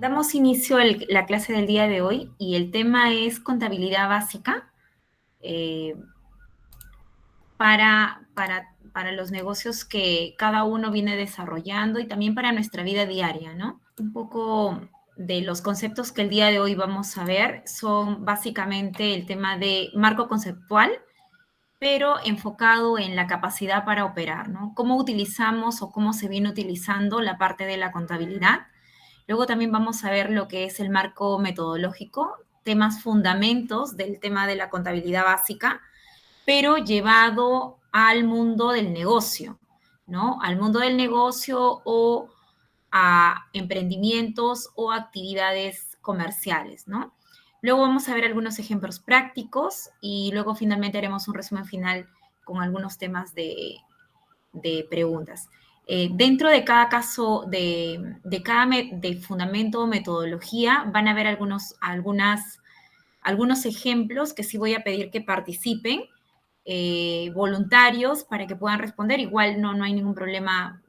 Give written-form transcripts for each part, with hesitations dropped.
Damos inicio a la clase del día de hoy y el tema es contabilidad básica eh, para los negocios que cada uno viene desarrollando y también para nuestra vida diaria, ¿no? Un poco de los conceptos que el día de hoy vamos a ver son básicamente el tema de marco conceptual, pero enfocado en la capacidad para operar, ¿no? Cómo utilizamos o cómo se viene utilizando la parte de la contabilidad. Luego también vamos a ver lo que es el marco metodológico, temas fundamentos del tema de la contabilidad básica, pero llevado al mundo del negocio, ¿no? Al mundo del negocio o a emprendimientos o actividades comerciales, ¿no? Luego vamos a ver algunos ejemplos prácticos y luego finalmente haremos un resumen final con algunos temas de preguntas. Dentro de cada caso, de fundamento o metodología, van a haber algunos ejemplos que sí voy a pedir que participen, voluntarios, para que puedan responder. Igual no hay ningún problema.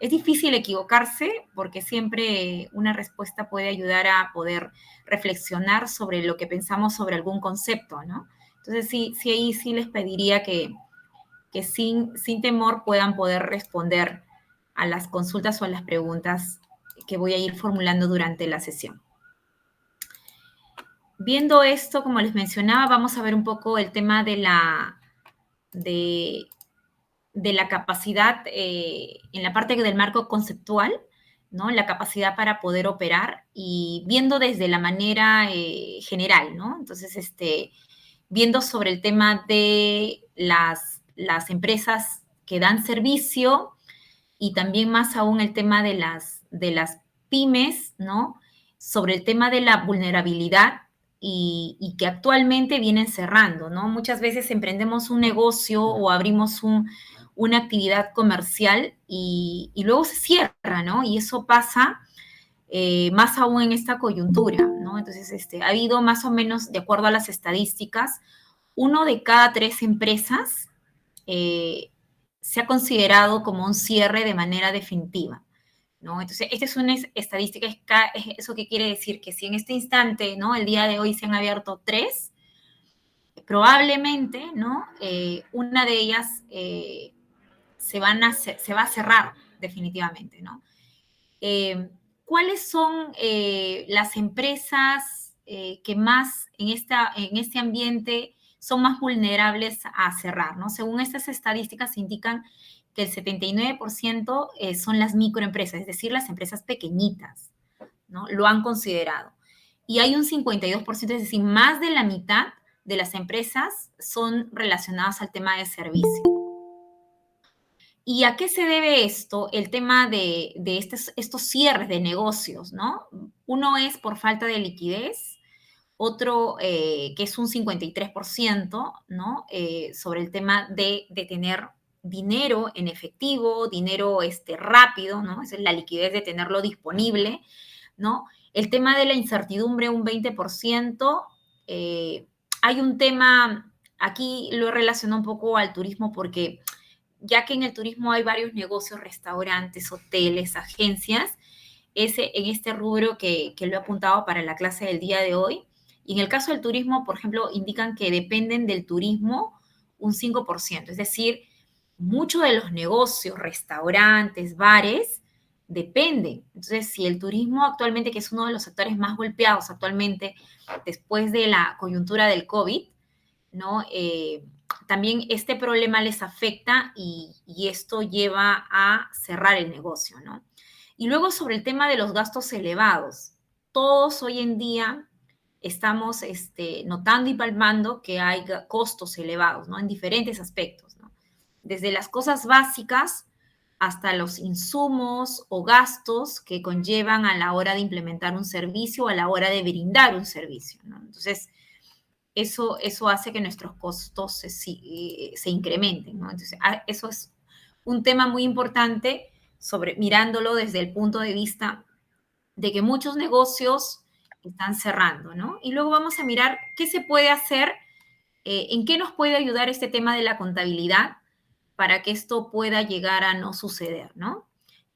Es difícil equivocarse porque siempre una respuesta puede ayudar a poder reflexionar sobre lo que pensamos sobre algún concepto, ¿no? Entonces sí ahí sí les pediría que sin temor puedan poder responder a las consultas o a las preguntas que voy a ir formulando durante la sesión. Viendo esto, como les mencionaba, vamos a ver un poco el tema de, de la capacidad en la parte del marco conceptual, ¿no? La capacidad para poder operar y viendo desde la manera general, ¿no? Entonces, viendo sobre el tema de las empresas que dan servicio y también más aún el tema de las pymes, ¿no? Sobre el tema de la vulnerabilidad y que actualmente vienen cerrando, ¿no? Muchas veces emprendemos un negocio o abrimos una actividad comercial y luego se cierra, ¿no? Y eso pasa más aún en esta coyuntura, ¿no? Entonces, ha habido más o menos, de acuerdo a las estadísticas, 1 de cada 3 empresas eh, se ha considerado como un cierre de manera definitiva, ¿no? Entonces, esta es una estadística, eso que quiere decir que si en este instante, ¿no? El día de hoy se han abierto 3, probablemente, ¿no? Una de ellas se va a cerrar definitivamente, ¿no? Eh, ¿Cuáles son las empresas que más en este ambiente son más vulnerables a cerrar, ¿no? Según estas estadísticas indican que el 79% son las microempresas, es decir, las empresas pequeñitas, ¿no? Lo han considerado. Y hay un 52%, es decir, más de la mitad de las empresas son relacionadas al tema de servicio. ¿Y a qué se debe esto? El tema de estos cierres de negocios, ¿no? Uno es por falta de liquidez, otro que es un 53%, ¿no? Sobre el tema de tener dinero en efectivo, dinero rápido, ¿no? Esa es la liquidez de tenerlo disponible, ¿no? El tema de la incertidumbre, un 20%. Hay un tema, aquí lo relaciono un poco al turismo porque ya que en el turismo hay varios negocios, restaurantes, hoteles, agencias, en este rubro que lo he apuntado para la clase del día de hoy. Y en el caso del turismo, por ejemplo, indican que dependen del turismo un 5%, es decir, muchos de los negocios, restaurantes, bares, dependen. Entonces, si el turismo actualmente, que es uno de los sectores más golpeados actualmente después de la coyuntura del COVID, ¿no? También este problema les afecta y esto lleva a cerrar el negocio, ¿no? Y luego sobre el tema de los gastos elevados. Todos hoy en día estamos notando y palpando que hay costos elevados, ¿no? En diferentes aspectos, ¿no? Desde las cosas básicas hasta los insumos o gastos que conllevan a la hora de implementar un servicio o a la hora de brindar un servicio, ¿no? Entonces, eso hace que nuestros costos se incrementen, ¿no? Entonces, eso es un tema muy importante mirándolo desde el punto de vista de que muchos negocios están cerrando, ¿no? Y luego vamos a mirar qué se puede hacer, en qué nos puede ayudar este tema de la contabilidad para que esto pueda llegar a no suceder, ¿no?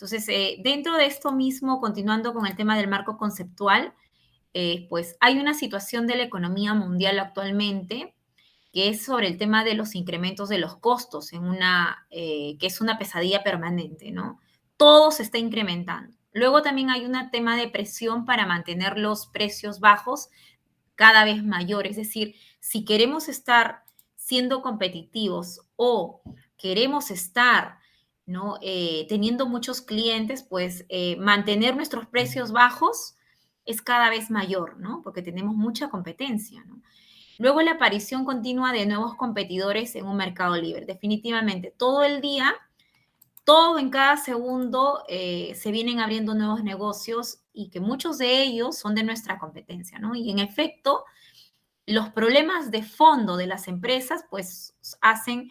Entonces, dentro de esto mismo, continuando con el tema del marco conceptual, pues hay una situación de la economía mundial actualmente que es sobre el tema de los incrementos de los costos, que es una pesadilla permanente, ¿no? Todo se está incrementando. Luego también hay un tema de presión para mantener los precios bajos cada vez mayor. Es decir, si queremos estar siendo competitivos o queremos estar, ¿no? Teniendo muchos clientes, pues mantener nuestros precios bajos es cada vez mayor, ¿no? Porque tenemos mucha competencia, ¿no? Luego la aparición continua de nuevos competidores en un mercado libre. Definitivamente, todo el día, todo en cada segundo se vienen abriendo nuevos negocios y que muchos de ellos son de nuestra competencia, ¿no? Y en efecto, los problemas de fondo de las empresas pues hacen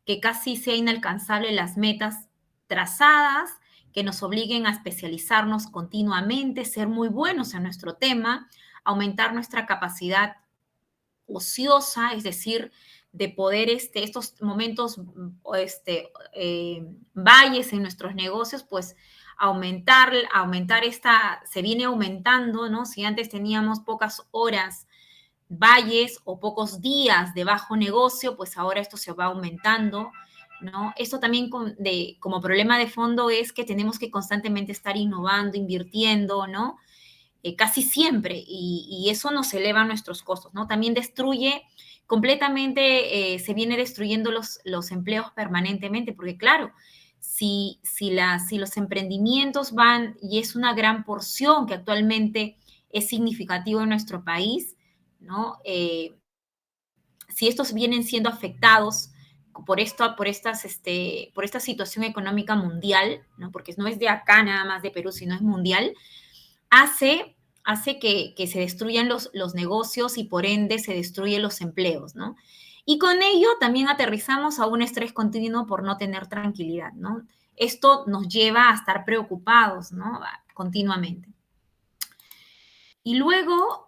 que casi sea inalcanzable las metas trazadas, que nos obliguen a especializarnos continuamente, ser muy buenos en nuestro tema, aumentar nuestra capacidad ociosa, es decir, de poder estos momentos, valles en nuestros negocios, pues aumentar se viene aumentando, ¿no? Si antes teníamos pocas horas valles o pocos días de bajo negocio, pues ahora esto se va aumentando, ¿no? Esto también como problema de fondo es que tenemos que constantemente estar innovando, invirtiendo, ¿no? Casi siempre, y eso nos eleva nuestros costos, ¿no? También destruye completamente, se viene destruyendo los empleos permanentemente, porque claro, si los emprendimientos van, y es una gran porción que actualmente es significativo en nuestro país, ¿no? Si estos vienen siendo afectados por esta situación económica mundial, ¿no? Porque no es de acá nada más de Perú, sino es mundial, hace que se destruyan los negocios y por ende se destruyen los empleos, ¿no? Y con ello también aterrizamos a un estrés continuo por no tener tranquilidad, ¿no? Esto nos lleva a estar preocupados, ¿no? Continuamente. Y luego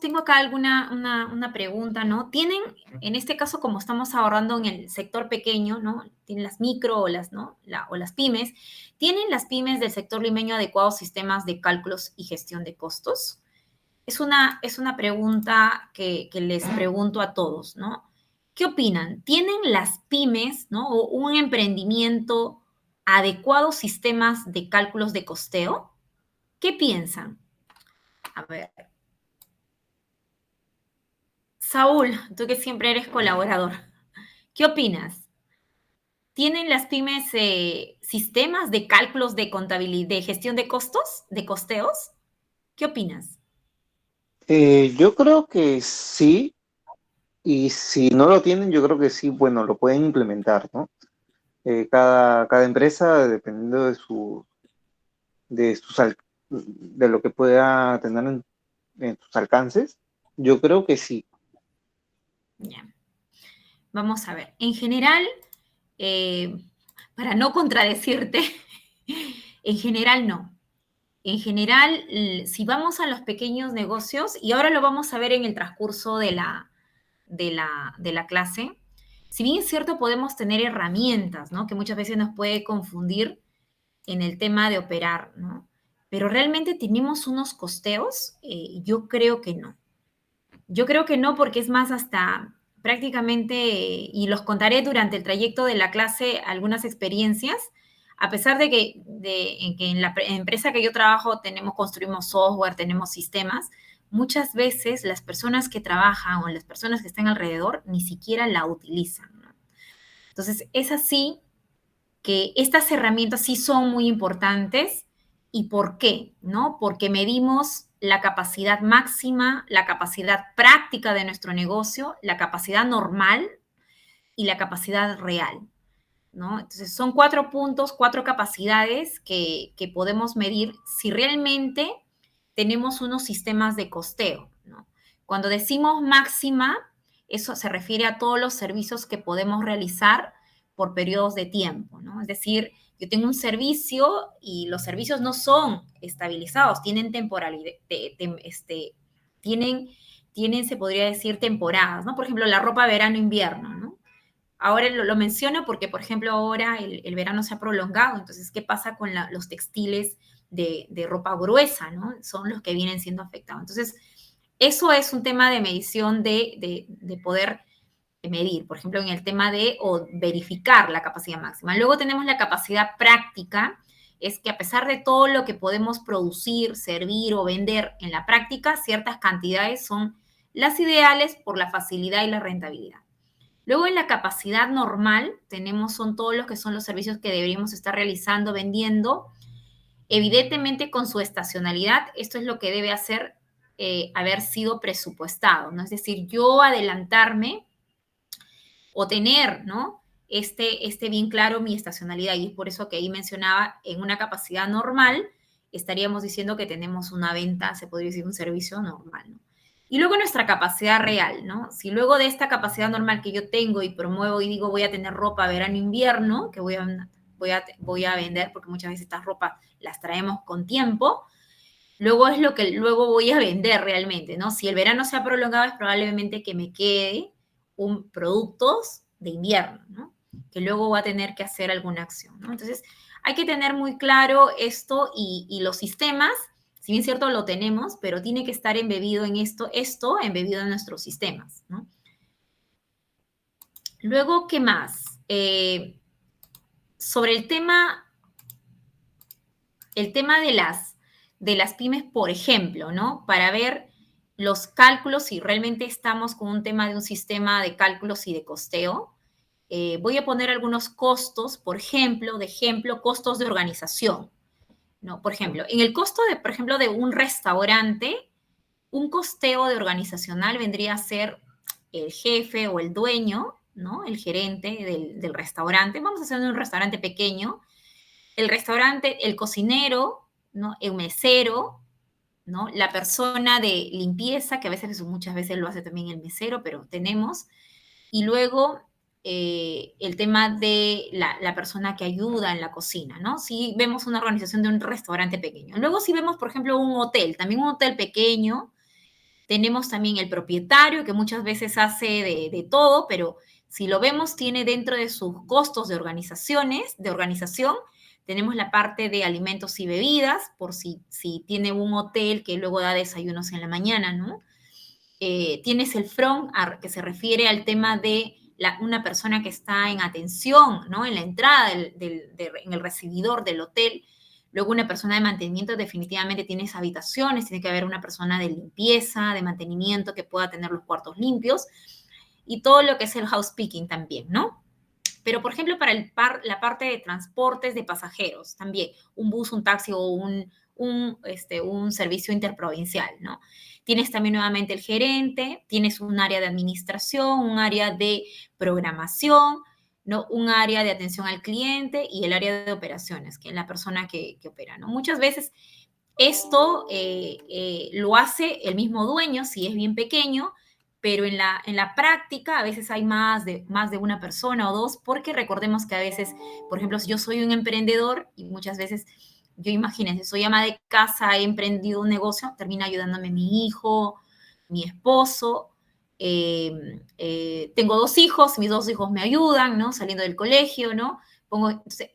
tengo acá una pregunta, ¿no? Tienen, en este caso, como estamos ahorrando en el sector pequeño, ¿no? Tienen las micro o ¿no? O las pymes. ¿Tienen las pymes del sector limeño adecuados sistemas de cálculos y gestión de costos? Es una pregunta que les pregunto a todos, ¿no? ¿Qué opinan? ¿Tienen las pymes, ¿no? O un emprendimiento adecuados sistemas de cálculos de costeo? ¿Qué piensan? A ver, Saúl, tú que siempre eres colaborador, ¿qué opinas? ¿Tienen las pymes sistemas de cálculos de contabilidad, de gestión de costos, de costeos? ¿Qué opinas? Yo creo que sí, y si no lo tienen, yo creo que sí, bueno, lo pueden implementar, ¿no? Cada empresa, dependiendo de, sus de lo que pueda tener en sus alcances, yo creo que sí. Ya. Vamos a ver. En general, eh, para no contradecirte, en general no. En general, si vamos a los pequeños negocios, y ahora lo vamos a ver en el transcurso de la clase, si bien es cierto, podemos tener herramientas, ¿no? Que muchas veces nos puede confundir en el tema de operar, ¿no? Pero realmente tenemos unos costeos, yo creo que no. Yo creo que no, porque es más hasta prácticamente, y los contaré durante el trayecto de la clase, algunas experiencias, a pesar en que en la empresa que yo trabajo construimos software, tenemos sistemas, muchas veces las personas que trabajan o las personas que están alrededor ni siquiera la utilizan, ¿no? Entonces, es así que estas herramientas sí son muy importantes. ¿Y por qué? ¿No? Porque medimos la capacidad máxima, la capacidad práctica de nuestro negocio, la capacidad normal y la capacidad real, ¿no? Entonces son 4 puntos, 4 capacidades que podemos medir si realmente tenemos unos sistemas de costeo, ¿no? Cuando decimos máxima, eso se refiere a todos los servicios que podemos realizar por periodos de tiempo, ¿no? Es decir, yo tengo un servicio y los servicios no son estabilizados, tienen temporalidad, tienen, se podría decir, temporadas, ¿no? Por ejemplo, la ropa verano-invierno, ¿no? Ahora lo menciono porque, por ejemplo, ahora el verano se ha prolongado, entonces, ¿qué pasa con los textiles de ropa gruesa, ¿no? Son los que vienen siendo afectados. Entonces, eso es un tema de medición de poder medir, por ejemplo, en el tema de o verificar la capacidad máxima. Luego tenemos la capacidad práctica, es que a pesar de todo lo que podemos producir, servir o vender en la práctica, ciertas cantidades son las ideales por la facilidad y la rentabilidad. Luego en la capacidad normal son todos los que son los servicios que deberíamos estar realizando, vendiendo, evidentemente con su estacionalidad. Esto es lo que debe haber sido presupuestado, ¿no? Es decir, yo adelantarme o tener, ¿no? Bien claro mi estacionalidad, y es por eso que ahí mencionaba, en una capacidad normal estaríamos diciendo que tenemos una venta, se podría decir un servicio normal, ¿no? Y luego nuestra capacidad real, ¿no? Si luego de esta capacidad normal que yo tengo y promuevo y digo voy a tener ropa verano-invierno, que voy a vender, porque muchas veces estas ropas las traemos con tiempo, luego es lo que luego voy a vender realmente, ¿no? Si el verano se ha prolongado, es probablemente que me quede productos de invierno, ¿no? Que luego va a tener que hacer alguna acción, ¿no? Entonces, hay que tener muy claro esto y los sistemas, si bien es cierto lo tenemos, pero tiene que estar embebido en esto embebido en nuestros sistemas, ¿no? Luego, ¿qué más? Sobre el tema de las pymes, por ejemplo, ¿no? Para ver los cálculos, si realmente estamos con un tema de un sistema de cálculos y de costeo. Voy a poner algunos costos, por ejemplo, costos de organización, ¿no? Por ejemplo, en el costo por ejemplo, de un restaurante, un costeo de organizacional vendría a ser el jefe o el dueño, ¿no? El gerente del restaurante. Vamos a hacer un restaurante pequeño. El restaurante, el cocinero, ¿no? El mesero, ¿no? La persona de limpieza, que muchas veces lo hace también el mesero, pero tenemos. Y luego el tema de la persona que ayuda en la cocina, ¿no? Si vemos una organización de un restaurante pequeño. Luego si vemos, por ejemplo, un hotel, también un hotel pequeño, tenemos también el propietario, que muchas veces hace de todo, pero si lo vemos, tiene dentro de sus costos de organización, tenemos la parte de alimentos y bebidas, por si tiene un hotel que luego da desayunos en la mañana, ¿no? Tienes el front, que se refiere al tema de una persona que está en atención, ¿no? En la entrada, en el recibidor del hotel. Luego una persona de mantenimiento, definitivamente tienes habitaciones, tiene que haber una persona de limpieza, de mantenimiento que pueda tener los cuartos limpios y todo lo que es el housekeeping también, ¿no? Pero, por ejemplo, para la parte de transportes de pasajeros, también un bus, un taxi o un servicio interprovincial, ¿no? Tienes también nuevamente el gerente, tienes un área de administración, un área de programación, ¿no? Un área de atención al cliente y el área de operaciones, que es la persona que opera, ¿no? Muchas veces esto lo hace el mismo dueño, si es bien pequeño, pero en la práctica a veces hay más de una persona o dos, porque recordemos que a veces, por ejemplo, si yo soy un emprendedor y muchas veces, yo imagínense, soy ama de casa, he emprendido un negocio, termina ayudándome mi hijo, mi esposo, tengo dos hijos, mis dos hijos me ayudan, ¿no? Saliendo del colegio, ¿no?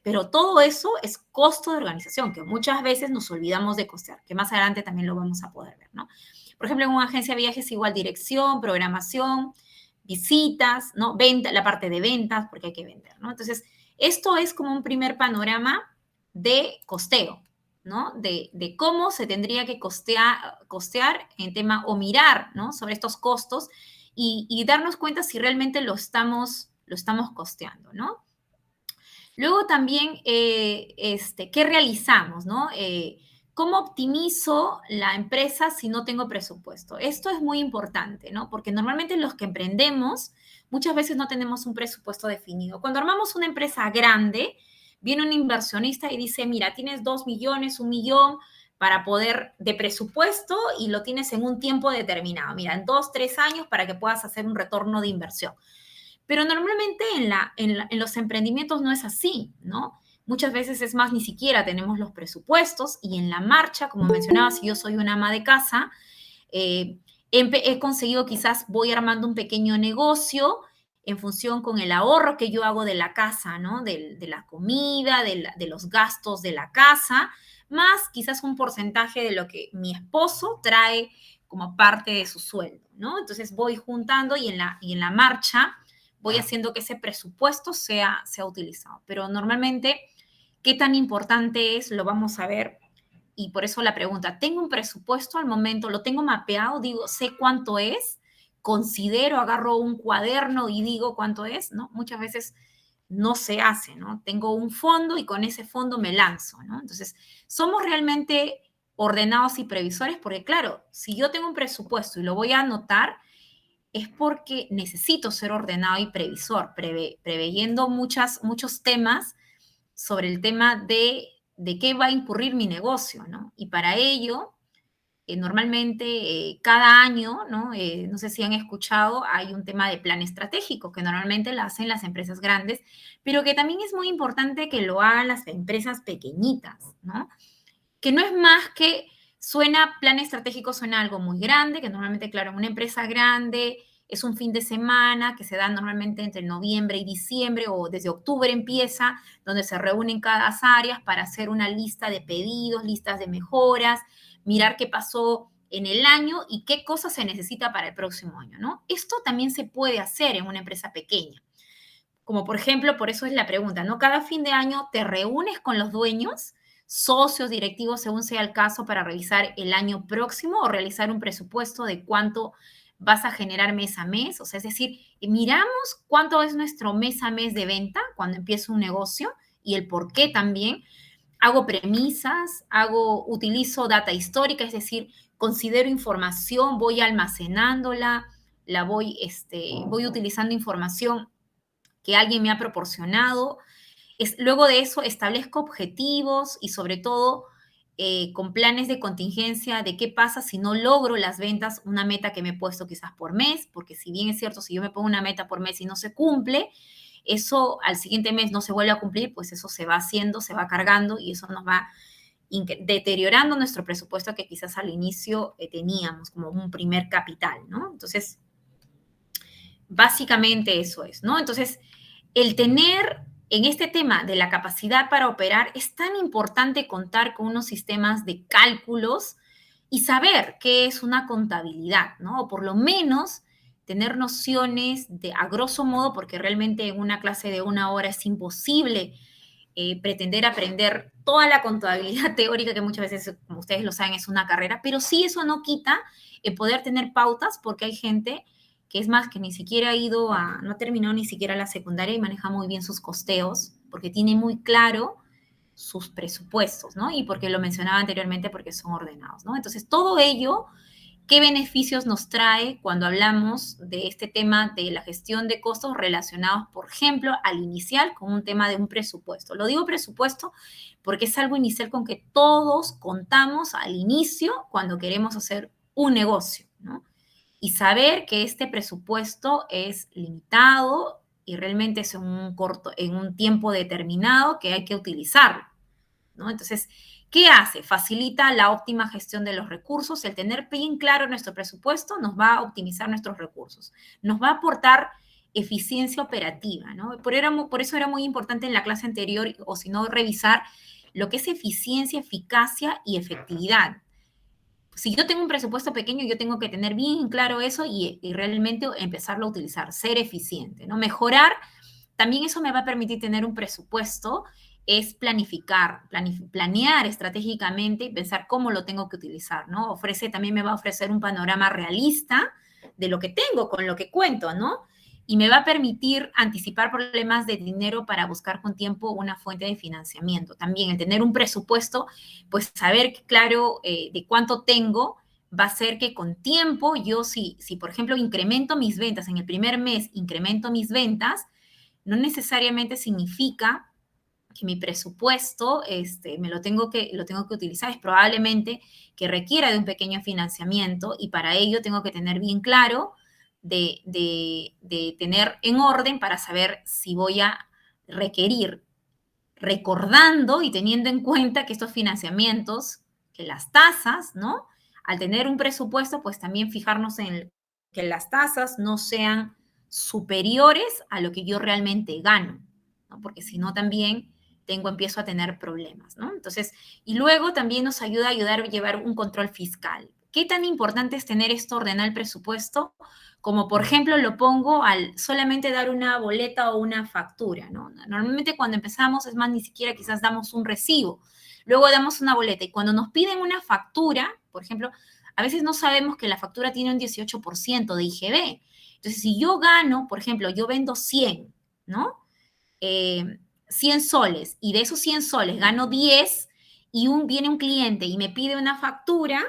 Pero todo eso es costo de organización, que muchas veces nos olvidamos de costear, que más adelante también lo vamos a poder ver, ¿no? Por ejemplo, en una agencia de viajes igual dirección, programación, visitas, ¿no? Venta, la parte de ventas, porque hay que vender, ¿no? Entonces, esto es como un primer panorama de costeo, ¿no? De cómo se tendría que costear en tema o mirar, ¿no? Sobre estos costos y darnos cuenta si realmente lo estamos costeando, ¿no? Luego también, ¿qué realizamos, no? ¿Cómo optimizo la empresa si no tengo presupuesto? Esto es muy importante, ¿no? Porque normalmente los que emprendemos muchas veces no tenemos un presupuesto definido. Cuando armamos una empresa grande, viene un inversionista y dice, mira, tienes 2 millones, 1 millón para poder de presupuesto y lo tienes en un tiempo determinado. Mira, en 2, 3 años para que puedas hacer un retorno de inversión. Pero normalmente en los emprendimientos no es así, ¿no? Muchas veces es más, ni siquiera tenemos los presupuestos y en la marcha, como mencionaba, si yo soy una ama de casa, he conseguido quizás, voy armando un pequeño negocio en función con el ahorro que yo hago de la casa, ¿no? De la comida, de los gastos de la casa, más quizás un porcentaje de lo que mi esposo trae como parte de su sueldo, ¿no? Entonces voy juntando y en la marcha voy haciendo que ese presupuesto sea utilizado. Pero normalmente, ¿qué tan importante es? Lo vamos a ver. Y por eso la pregunta, ¿tengo un presupuesto al momento? ¿Lo tengo mapeado? Digo, ¿sé cuánto es? Considero, agarro un cuaderno y digo cuánto es, ¿no? Muchas veces no se hace, ¿no? Tengo un fondo y con ese fondo me lanzo, ¿no? Entonces, somos realmente ordenados y previsores porque, claro, si yo tengo un presupuesto y lo voy a anotar, es porque necesito ser ordenado y previsor, preveyendo muchos temas sobre el tema de qué va a incurrir mi negocio, ¿no? Y para ello, normalmente cada año, ¿no? No sé si han escuchado, hay un tema de plan estratégico que normalmente lo hacen las empresas grandes, pero que también es muy importante que lo hagan las empresas pequeñitas, ¿no? Que no es más que suena, plan estratégico suena algo muy grande, que normalmente, claro, en una empresa grande es un fin de semana que se da normalmente entre noviembre y diciembre o desde octubre empieza, donde se reúnen cada áreas para hacer una lista de pedidos, listas de mejoras, mirar qué pasó en el año y qué cosas se necesita para el próximo año, ¿no? Esto también se puede hacer en una empresa pequeña. Como por ejemplo, por eso es la pregunta, ¿no? Cada fin de año te reúnes con los dueños, socios, directivos, según sea el caso, para revisar el año próximo o realizar un presupuesto de cuánto vas a generar mes a mes. O sea, es decir, miramos cuánto es nuestro mes a mes de venta cuando empieza un negocio y el por qué también. Hago premisas, utilizo data histórica, es decir, considero información, voy almacenándola, voy utilizando información que alguien me ha proporcionado. Luego de eso establezco objetivos y sobre todo con planes de contingencia de qué pasa si no logro las ventas, una meta que me he puesto quizás por mes, porque si bien es cierto, si yo me pongo una meta por mes y no se cumple, eso al siguiente mes no se vuelve a cumplir, pues eso se va haciendo, se va cargando y eso nos va deteriorando nuestro presupuesto que quizás al inicio teníamos como un primer capital, ¿no? Entonces, básicamente eso es, ¿no? Entonces, el tener en este tema de la capacidad para operar es tan importante contar con unos sistemas de cálculos y saber qué es una contabilidad, ¿no? O por lo menos tener nociones de, a grosso modo, porque realmente en una clase de una hora es imposible pretender aprender toda la contabilidad teórica, que muchas veces, como ustedes lo saben, es una carrera, pero sí eso no quita el poder tener pautas, porque hay gente que es más, que ni siquiera no ha terminado ni siquiera la secundaria y maneja muy bien sus costeos, porque tiene muy claro sus presupuestos, ¿no? Y porque lo mencionaba anteriormente, porque son ordenados, ¿no? Entonces, todo ello, ¿qué beneficios nos trae cuando hablamos de este tema de la gestión de costos relacionados, por ejemplo, al inicial con un tema de un presupuesto? Lo digo presupuesto porque es algo inicial con que todos contamos al inicio cuando queremos hacer un negocio, ¿no? Y saber que este presupuesto es limitado y realmente es en un tiempo determinado que hay que utilizarlo, ¿no? Entonces, ¿qué hace? Facilita la óptima gestión de los recursos. El tener bien claro nuestro presupuesto nos va a optimizar nuestros recursos, nos va a aportar eficiencia operativa, ¿no? Por eso era muy importante en la clase anterior, o si no, revisar lo que es eficiencia, eficacia y efectividad. Si yo tengo un presupuesto pequeño, yo tengo que tener bien claro eso y realmente empezarlo a utilizar, ser eficiente, ¿no? Mejorar, también eso me va a permitir tener un presupuesto, es planificar, planear estratégicamente y pensar cómo lo tengo que utilizar, ¿no? También me va a ofrecer un panorama realista de lo que tengo, con lo que cuento, ¿no? Y me va a permitir anticipar problemas de dinero para buscar con tiempo una fuente de financiamiento. También el tener un presupuesto, pues saber claro de cuánto tengo, va a hacer que con tiempo yo, si por ejemplo incremento mis ventas, en el primer mes incremento mis ventas, no necesariamente significa que mi presupuesto lo tengo que utilizar, es probablemente que requiera de un pequeño financiamiento y para ello tengo que tener bien claro de tener en orden para saber si voy a requerir, recordando y teniendo en cuenta que estos financiamientos, que las tasas, ¿no? Al tener un presupuesto, pues también fijarnos en que las tasas no sean superiores a lo que yo realmente gano, ¿no? Porque si no también empiezo a tener problemas, ¿no? Entonces, y luego también nos ayudar a llevar un control fiscal. ¿Qué tan importante es tener esto ordenado el presupuesto? Como por ejemplo lo pongo al solamente dar una boleta o una factura, ¿no? Normalmente cuando empezamos, es más, ni siquiera quizás damos un recibo, luego damos una boleta y cuando nos piden una factura, por ejemplo, a veces no sabemos que la factura tiene un 18% de IGB. Entonces, si yo gano, por ejemplo, yo vendo 100, ¿no? 100 soles y de esos 100 soles gano 10 y viene un cliente y me pide una factura,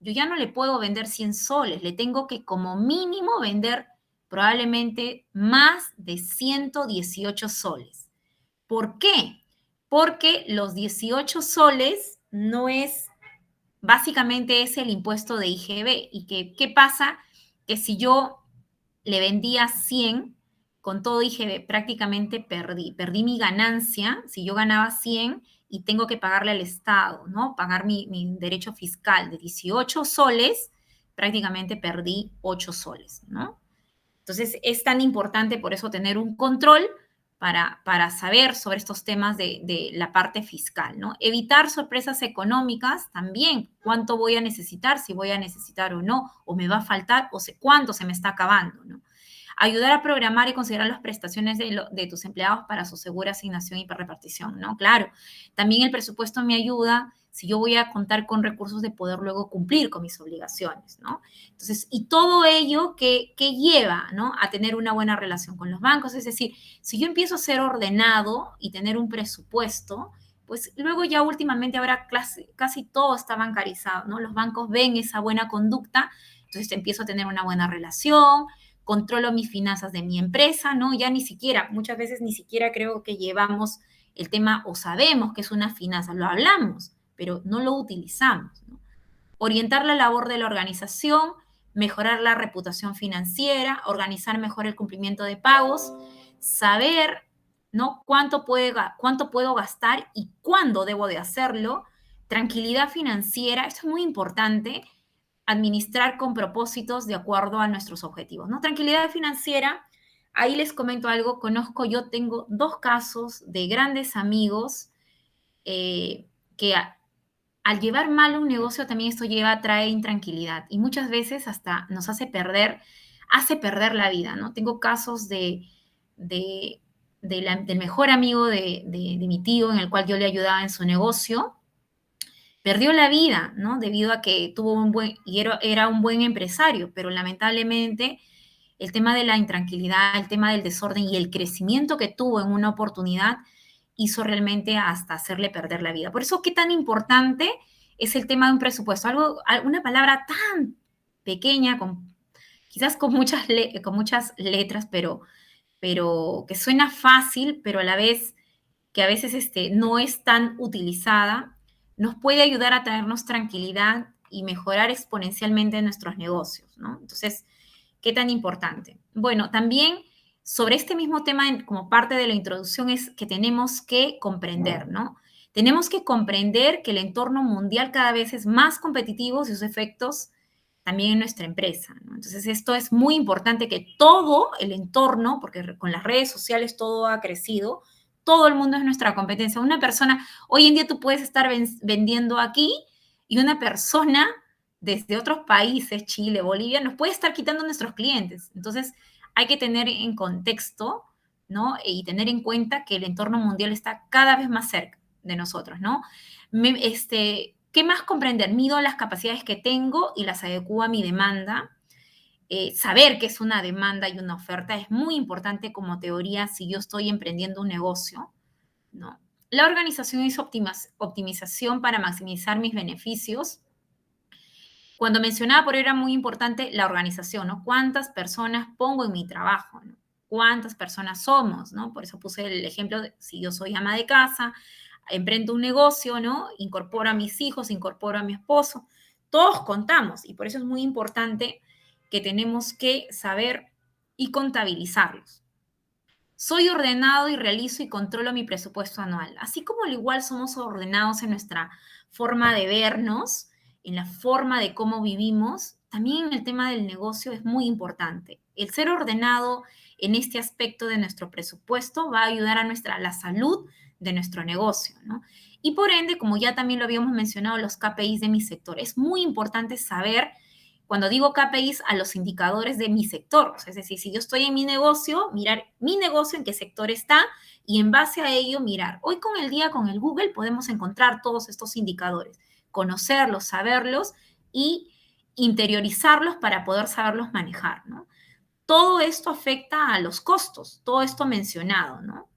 yo ya no le puedo vender 100 soles, le tengo que como mínimo vender probablemente más de 118 soles. ¿Por qué? Porque los 18 soles no es, básicamente es el impuesto de IGB. ¿Y qué pasa? Que si yo le vendía 100, con todo IGB prácticamente perdí mi ganancia, si yo ganaba 100 y tengo que pagarle al Estado, ¿no? Pagar mi derecho fiscal de 18 soles, prácticamente perdí 8 soles, ¿no? Entonces es tan importante por eso tener un control para saber sobre estos temas de la parte fiscal, ¿no? Evitar sorpresas económicas también, cuánto voy a necesitar, si voy a necesitar o no, o me va a faltar, o sé cuánto se me está acabando, ¿no? Ayudar a programar y considerar las prestaciones de tus empleados para su segura asignación y repartición, ¿no? Claro, también el presupuesto me ayuda si yo voy a contar con recursos de poder luego cumplir con mis obligaciones, ¿no? Entonces, y todo ello que lleva, ¿no? A tener una buena relación con los bancos, es decir, si yo empiezo a ser ordenado y tener un presupuesto, pues luego ya últimamente ahora casi todo está bancarizado, ¿no? Los bancos ven esa buena conducta, entonces empiezo a tener una buena relación, controlo mis finanzas de mi empresa, ¿no? Ya ni siquiera, muchas veces ni siquiera creo que llevamos el tema o sabemos que es una finanza, lo hablamos, pero no lo utilizamos, ¿no? Orientar la labor de la organización, mejorar la reputación financiera, organizar mejor el cumplimiento de pagos, saber, ¿no? cuánto puedo gastar y cuándo debo de hacerlo, tranquilidad financiera, esto es muy importante, administrar con propósitos de acuerdo a nuestros objetivos, ¿no? Tranquilidad financiera, ahí les comento algo, yo tengo 2 casos de grandes amigos que al llevar mal un negocio también esto trae intranquilidad y muchas veces hasta nos hace perder la vida, ¿no? Tengo casos de, del mejor amigo de mi tío en el cual yo le ayudaba en su negocio, perdió la vida, ¿no? Debido a que tuvo era un buen empresario, pero lamentablemente el tema de la intranquilidad, el tema del desorden y el crecimiento que tuvo en una oportunidad hizo realmente hasta hacerle perder la vida. Por eso, qué tan importante es el tema de un presupuesto. Una palabra tan pequeña, quizás con muchas letras, pero que suena fácil, pero a la vez que a veces no es tan utilizada, nos puede ayudar a traernos tranquilidad y mejorar exponencialmente nuestros negocios, ¿no? Entonces, ¿qué tan importante? Bueno, también sobre este mismo tema, como parte de la introducción, es que tenemos que comprender, ¿no? Tenemos que comprender que el entorno mundial cada vez es más competitivo y sus efectos también en nuestra empresa, ¿no? Entonces, esto es muy importante que todo el entorno, porque con las redes sociales todo ha crecido, todo el mundo es nuestra competencia. Una persona, hoy en día tú puedes estar vendiendo aquí y una persona desde otros países, Chile, Bolivia, nos puede estar quitando nuestros clientes. Entonces, hay que tener en contexto, ¿no? Y tener en cuenta que el entorno mundial está cada vez más cerca de nosotros, ¿no? ¿Qué más comprender? Mido las capacidades que tengo y las adecuo a mi demanda. Saber qué es una demanda y una oferta es muy importante como teoría si yo estoy emprendiendo un negocio, ¿no? La organización es optimización para maximizar mis beneficios. Cuando mencionaba por ahí era muy importante la organización, ¿no? ¿Cuántas personas pongo en mi trabajo, ¿no? ¿Cuántas personas somos, ¿no? Por eso puse el ejemplo de si yo soy ama de casa, emprendo un negocio, ¿no? Incorporo a mis hijos, incorporo a mi esposo. Todos contamos y por eso es muy importante que tenemos que saber y contabilizarlos. Soy ordenado y realizo y controlo mi presupuesto anual. Así como al igual somos ordenados en nuestra forma de vernos, en la forma de cómo vivimos, también en el tema del negocio es muy importante. El ser ordenado en este aspecto de nuestro presupuesto va a ayudar a la salud de nuestro negocio, ¿no? Y por ende, como ya también lo habíamos mencionado, los KPIs de mi sector. Es muy importante saber, cuando digo KPIs, a los indicadores de mi sector. O sea, es decir, si yo estoy en mi negocio, mirar mi negocio en qué sector está y en base a ello mirar. Hoy con el día, con el Google, podemos encontrar todos estos indicadores, conocerlos, saberlos y interiorizarlos para poder saberlos manejar, ¿no? Todo esto afecta a los costos, todo esto mencionado, ¿no?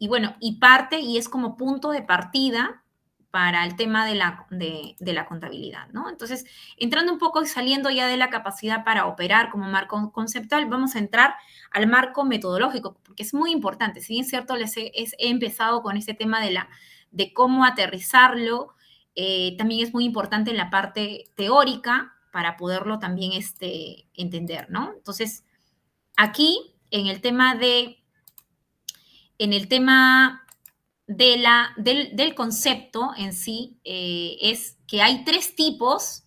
Bueno, y parte, y es como punto de partida para el tema de la contabilidad, ¿no? Entonces, entrando un poco y saliendo ya de la capacidad para operar como marco conceptual, vamos a entrar al marco metodológico, porque es muy importante. Si bien es cierto, he empezado con este tema de cómo aterrizarlo, también es muy importante en la parte teórica para poderlo también entender, ¿no? Entonces, aquí, en el tema del concepto en sí, es que hay tres tipos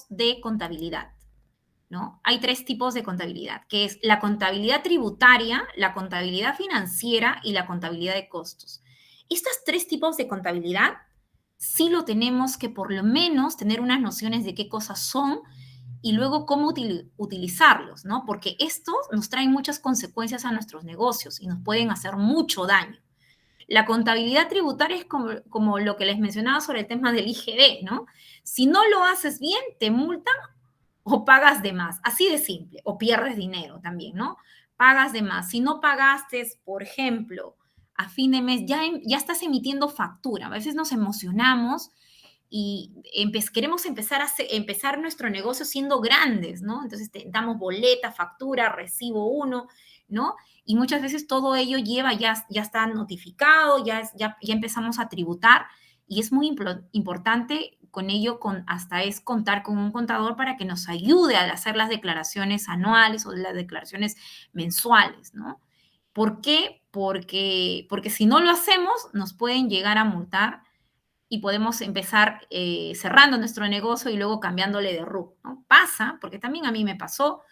de contabilidad, ¿no? Hay tres tipos de contabilidad, que es la contabilidad tributaria, la contabilidad financiera y la contabilidad de costos. Estos tres tipos de contabilidad sí lo tenemos que por lo menos tener unas nociones de qué cosas son y luego cómo utilizarlos, ¿no? Porque estos nos traen muchas consecuencias a nuestros negocios y nos pueden hacer mucho daño. La contabilidad tributaria es como lo que les mencionaba sobre el tema del IGB, ¿no? Si no lo haces bien, te multan o pagas de más, así de simple, o pierdes dinero también, ¿no? Pagas de más. Si no pagaste, por ejemplo, a fin de mes, ya estás emitiendo factura. A veces nos emocionamos y queremos empezar nuestro negocio siendo grandes, ¿no? Entonces damos boleta, factura, recibo uno, ¿no? Y muchas veces todo ello ya está notificado, ya empezamos a tributar y es muy importante con ello, hasta es contar con un contador para que nos ayude a hacer las declaraciones anuales o las declaraciones mensuales, ¿no? ¿Por qué? Porque si no lo hacemos, nos pueden llegar a multar y podemos empezar cerrando nuestro negocio y luego cambiándole de RUC, ¿no? Pasa, porque también a mí me pasó,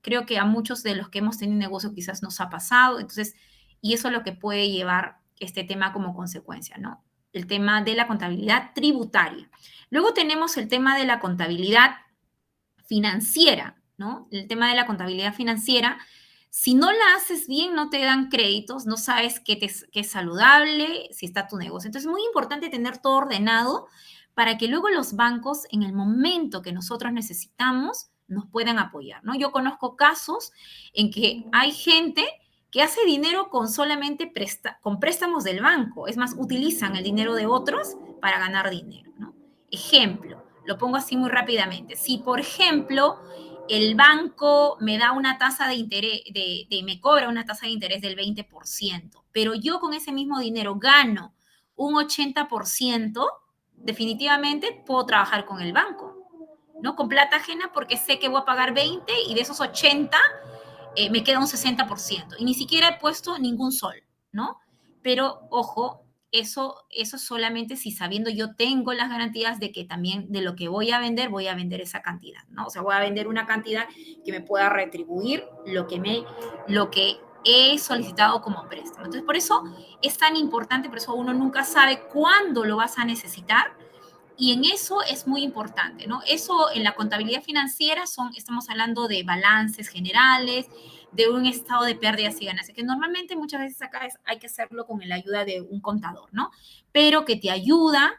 creo que a muchos de los que hemos tenido negocio quizás nos ha pasado, entonces, y eso es lo que puede llevar este tema como consecuencia, ¿no? El tema de la contabilidad tributaria. Luego tenemos el tema de la contabilidad financiera, ¿no? El tema de la contabilidad financiera, si no la haces bien, no te dan créditos, no sabes qué es saludable, si está tu negocio. Entonces, es muy importante tener todo ordenado para que luego los bancos, en el momento que nosotros necesitamos, nos puedan apoyar, ¿no? Yo conozco casos en que hay gente que hace dinero con solamente con préstamos del banco. Es más, utilizan el dinero de otros para ganar dinero, ¿no? Ejemplo, lo pongo así muy rápidamente. Si, por ejemplo, el banco me da una tasa de interés, me cobra una tasa de interés del 20%, pero yo con ese mismo dinero gano un 80%, definitivamente puedo trabajar con el banco, ¿no? Con plata ajena porque sé que voy a pagar 20 y de esos 80 me queda un 60% y ni siquiera he puesto ningún sol, ¿no? Pero ojo, eso solamente si sabiendo yo tengo las garantías de que también de lo que voy a vender esa cantidad, ¿no? O sea, voy a vender una cantidad que me pueda retribuir lo que he solicitado como préstamo. Entonces, por eso es tan importante, por eso uno nunca sabe cuándo lo vas a necesitar y en eso es muy importante, ¿no? Eso en la contabilidad financiera estamos hablando de balances generales, de un estado de pérdidas y ganancias, que normalmente muchas veces acá hay que hacerlo con la ayuda de un contador, ¿no? Pero que te ayuda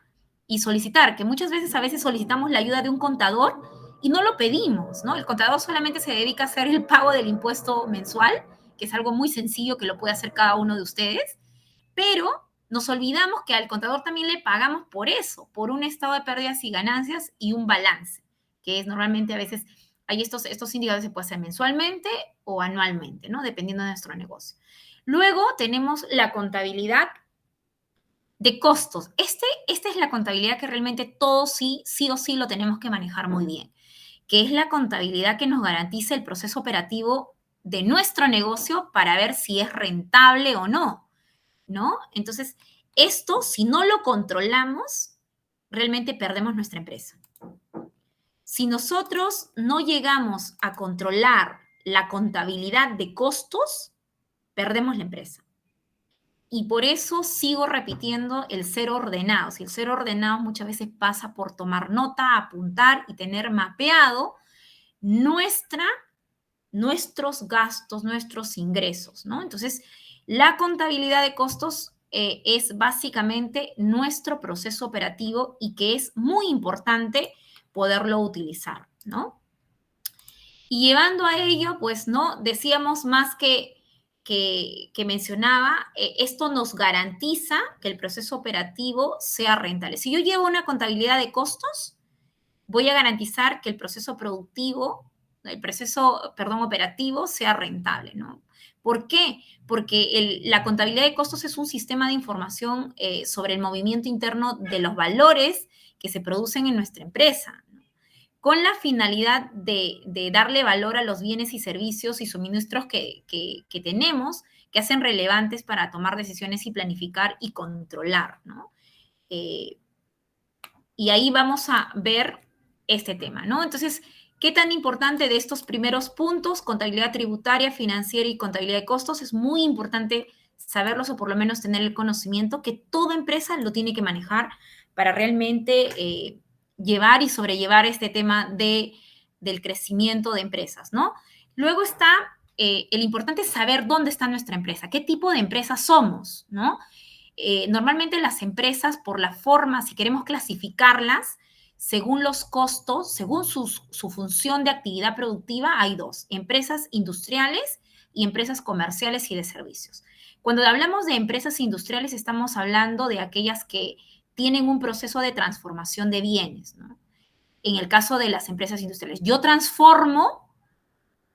y solicitar, que muchas veces solicitamos la ayuda de un contador y no lo pedimos, ¿no? El contador solamente se dedica a hacer el pago del impuesto mensual, que es algo muy sencillo que lo puede hacer cada uno de ustedes, pero nos olvidamos que al contador también le pagamos por eso, por un estado de pérdidas y ganancias y un balance, que es normalmente a veces, hay estos indicadores se puede hacer mensualmente o anualmente, ¿no? Dependiendo de nuestro negocio. Luego tenemos la contabilidad de costos. Esta es la contabilidad que realmente todos sí o sí lo tenemos que manejar muy bien, que es la contabilidad que nos garantiza el proceso operativo de nuestro negocio para ver si es rentable o no, ¿no? Entonces, esto, si no lo controlamos, realmente perdemos nuestra empresa. Si nosotros no llegamos a controlar la contabilidad de costos, perdemos la empresa. Y por eso sigo repitiendo el ser ordenado. Si el ser ordenado muchas veces pasa por tomar nota, apuntar y tener mapeado nuestros gastos, nuestros ingresos, ¿no? Entonces, la contabilidad de costos es básicamente nuestro proceso operativo y que es muy importante poderlo utilizar, ¿no? Y llevando a ello, pues, ¿no? Decíamos más que mencionaba, esto nos garantiza que el proceso operativo sea rentable. Si yo llevo una contabilidad de costos, voy a garantizar que el proceso productivo, el proceso, perdón, operativo sea rentable, ¿no? ¿Por qué? Porque la contabilidad de costos es un sistema de información sobre el movimiento interno de los valores que se producen en nuestra empresa, ¿no? Con la finalidad de darle valor a los bienes y servicios y suministros que tenemos, que hacen relevantes para tomar decisiones y planificar y controlar, ¿no? Eh, y ahí vamos a ver este tema, ¿no? Entonces, ¿qué tan importante de estos primeros puntos, contabilidad tributaria, financiera y contabilidad de costos? Es muy importante saberlos o por lo menos tener el conocimiento que toda empresa lo tiene que manejar para realmente llevar y sobrellevar este tema del crecimiento de empresas, ¿no? Luego está el importante saber dónde está nuestra empresa, qué tipo de empresa somos, ¿no? Normalmente las empresas, por la forma, si queremos clasificarlas, según los costos, según su función de actividad productiva, hay dos, empresas industriales y empresas comerciales y de servicios. Cuando hablamos de empresas industriales, estamos hablando de aquellas que tienen un proceso de transformación de bienes, ¿no? En el caso de las empresas industriales, yo transformo,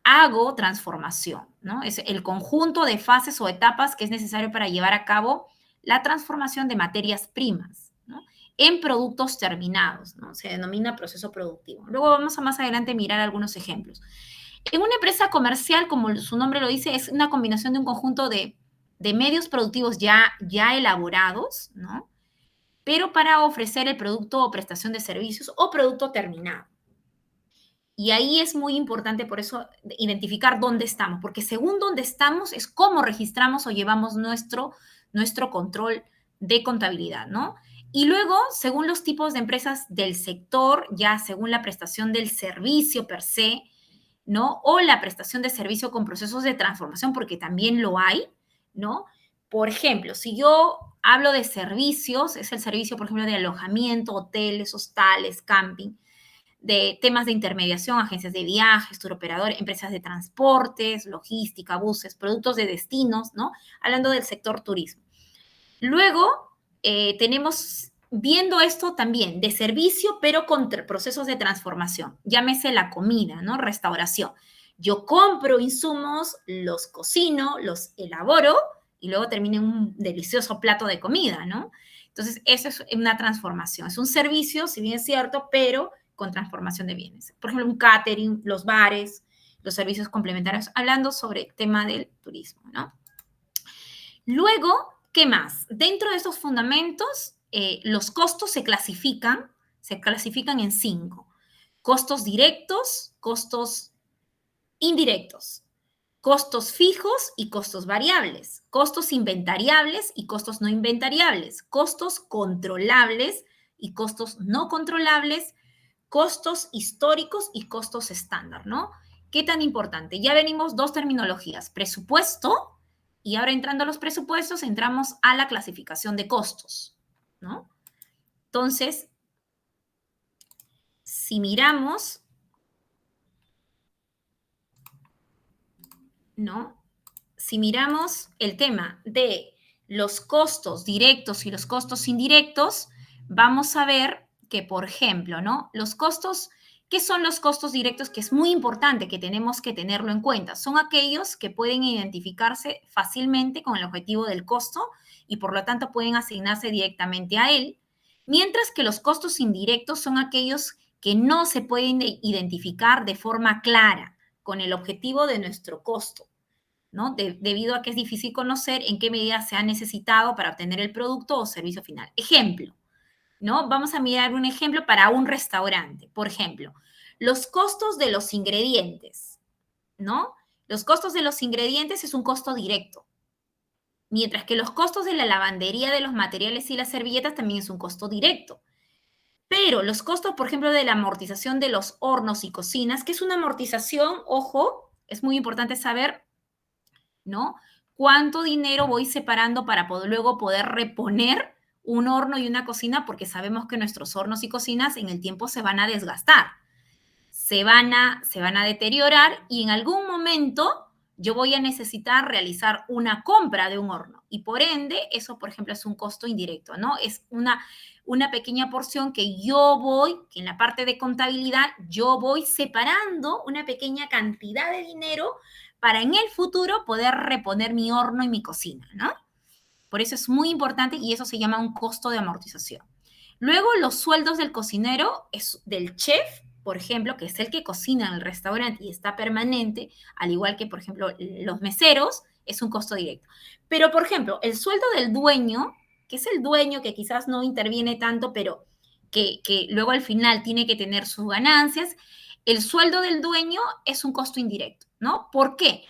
hago transformación, ¿no? Es el conjunto de fases o etapas que es necesario para llevar a cabo la transformación de materias primas, ¿no? En productos terminados, ¿no? Se denomina proceso productivo. Luego vamos a más adelante mirar algunos ejemplos. En una empresa comercial, como su nombre lo dice, es una combinación de un conjunto de medios productivos ya elaborados, ¿no? Pero para ofrecer el producto o prestación de servicios o producto terminado. Y ahí es muy importante por eso identificar dónde estamos, porque según dónde estamos es cómo registramos o llevamos nuestro control de contabilidad, ¿no? Y luego, según los tipos de empresas del sector, ya según la prestación del servicio per se, ¿no? O la prestación de servicio con procesos de transformación, porque también lo hay, ¿no? Por ejemplo, si yo hablo de servicios, es el servicio, por ejemplo, de alojamiento, hoteles, hostales, camping, de temas de intermediación, agencias de viajes, turoperador, empresas de transportes, logística, buses, productos de destinos, ¿no? Hablando del sector turismo. Luego, tenemos viendo esto también de servicio, pero con procesos de transformación. Llámese la comida, ¿no? Restauración. Yo compro insumos, los cocino, los elaboro y luego termino en un delicioso plato de comida, ¿no? Entonces, eso es una transformación. Es un servicio, si bien es cierto, pero con transformación de bienes. Por ejemplo, un catering, los bares, los servicios complementarios, hablando sobre el tema del turismo, ¿no? Luego, ¿qué más? Dentro de estos fundamentos, los costos se clasifican en 5. Costos directos, costos indirectos, costos fijos y costos variables, costos inventariables y costos no inventariables, costos controlables y costos no controlables, costos históricos y costos estándar, ¿no? ¿Qué tan importante? Ya venimos dos terminologías, presupuesto, y ahora entrando a los presupuestos, entramos a la clasificación de costos, ¿no? Entonces, si miramos, ¿no? Si miramos el tema de los costos directos y los costos indirectos, vamos a ver que, por ejemplo, ¿no? Los costos, ¿qué son los costos directos? Que es muy importante que tenemos que tenerlo en cuenta. Son aquellos que pueden identificarse fácilmente con el objetivo del costo y por lo tanto pueden asignarse directamente a él, mientras que los costos indirectos son aquellos que no se pueden identificar de forma clara con el objetivo de nuestro costo, ¿no? Debido a que es difícil conocer en qué medida se ha necesitado para obtener el producto o servicio final. Ejemplo, ¿no? Vamos a mirar un ejemplo para un restaurante. Por ejemplo, Los costos de los ingredientes, ¿no? Los costos de los ingredientes es un costo directo, mientras que los costos de la lavandería de los materiales y las servilletas también es un costo directo. Pero los costos, por ejemplo, de la amortización de los hornos y cocinas, que es una amortización, ojo, es muy importante saber, ¿no? Cuánto dinero voy separando para luego poder reponer un horno y una cocina, porque sabemos que nuestros hornos y cocinas en el tiempo se van a desgastar, se van a deteriorar y en algún momento yo voy a necesitar realizar una compra de un horno. Y por ende, eso, por ejemplo, es un costo indirecto, ¿no? Es una pequeña porción que que en la parte de contabilidad, yo voy separando una pequeña cantidad de dinero para en el futuro poder reponer mi horno y mi cocina, ¿no? Por eso es muy importante y eso se llama un costo de amortización. Luego, los sueldos del cocinero, del chef, por ejemplo, que es el que cocina en el restaurante y está permanente, al igual que, por ejemplo, los meseros, es un costo directo. Pero, por ejemplo, el sueldo del dueño, que es el dueño que quizás no interviene tanto, pero que luego al final tiene que tener sus ganancias, el sueldo del dueño es un costo indirecto, ¿no? ¿Por qué?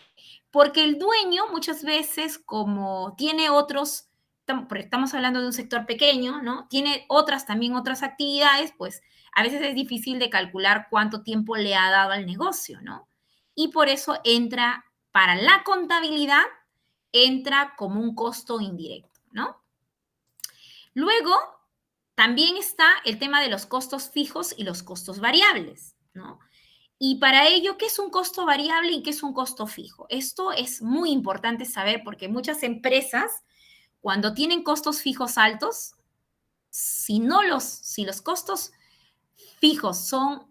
Porque el dueño muchas veces, como tiene otros, porque estamos hablando de un sector pequeño, ¿no? Tiene también otras actividades, pues a veces es difícil de calcular cuánto tiempo le ha dado al negocio, ¿no? Y por eso entra, para la contabilidad, entra como un costo indirecto, ¿no? Luego, también está el tema de los costos fijos y los costos variables, ¿no? Y para ello, ¿qué es un costo variable y qué es un costo fijo? Esto es muy importante saber porque muchas empresas, cuando tienen costos fijos altos, si los costos fijos son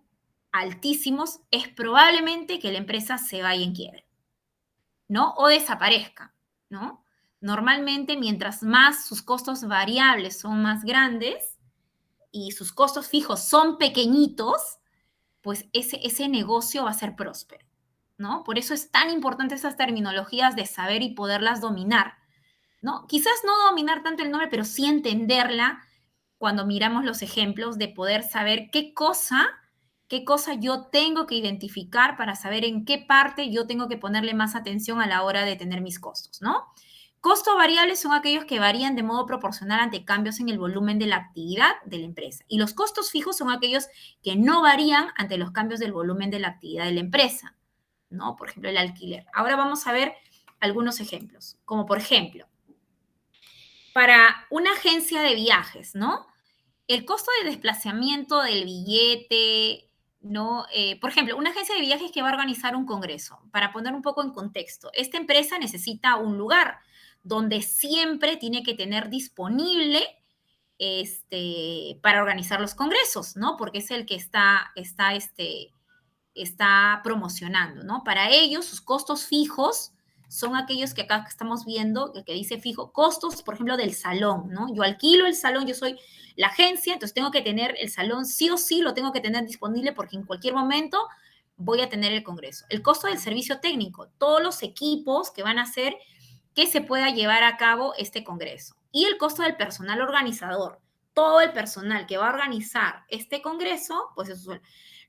altísimos, es probablemente que la empresa se vaya en quiebra, ¿no? O desaparezca, ¿no? Normalmente, mientras más sus costos variables son más grandes y sus costos fijos son pequeñitos, pues ese negocio va a ser próspero, ¿no? Por eso es tan importante esas terminologías de saber y poderlas dominar, ¿no? Quizás no dominar tanto el nombre, pero sí entenderla cuando miramos los ejemplos de poder saber qué cosa yo tengo que identificar para saber en qué parte yo tengo que ponerle más atención a la hora de tener mis costos, ¿no? Costos variables son aquellos que varían de modo proporcional ante cambios en el volumen de la actividad de la empresa. Y los costos fijos son aquellos que no varían ante los cambios del volumen de la actividad de la empresa, ¿no? Por ejemplo, el alquiler. Ahora vamos a ver algunos ejemplos, como por ejemplo, para una agencia de viajes, ¿no? El costo de desplazamiento del billete, ¿no? Por ejemplo, una agencia de viajes que va a organizar un congreso, para poner un poco en contexto, esta empresa necesita un lugar donde siempre tiene que tener disponible para organizar los congresos, ¿no? Porque es el que está promocionando, ¿no? Para ellos, sus costos fijos son aquellos que acá estamos viendo, el que dice fijo, costos, por ejemplo, del salón, ¿no? Yo alquilo el salón, yo soy la agencia, entonces tengo que tener el salón, sí o sí lo tengo que tener disponible porque en cualquier momento voy a tener el congreso. El costo del servicio técnico, todos los equipos que van a hacer que se pueda llevar a cabo este congreso. Y el costo del personal organizador, todo el personal que va a organizar este congreso, pues eso.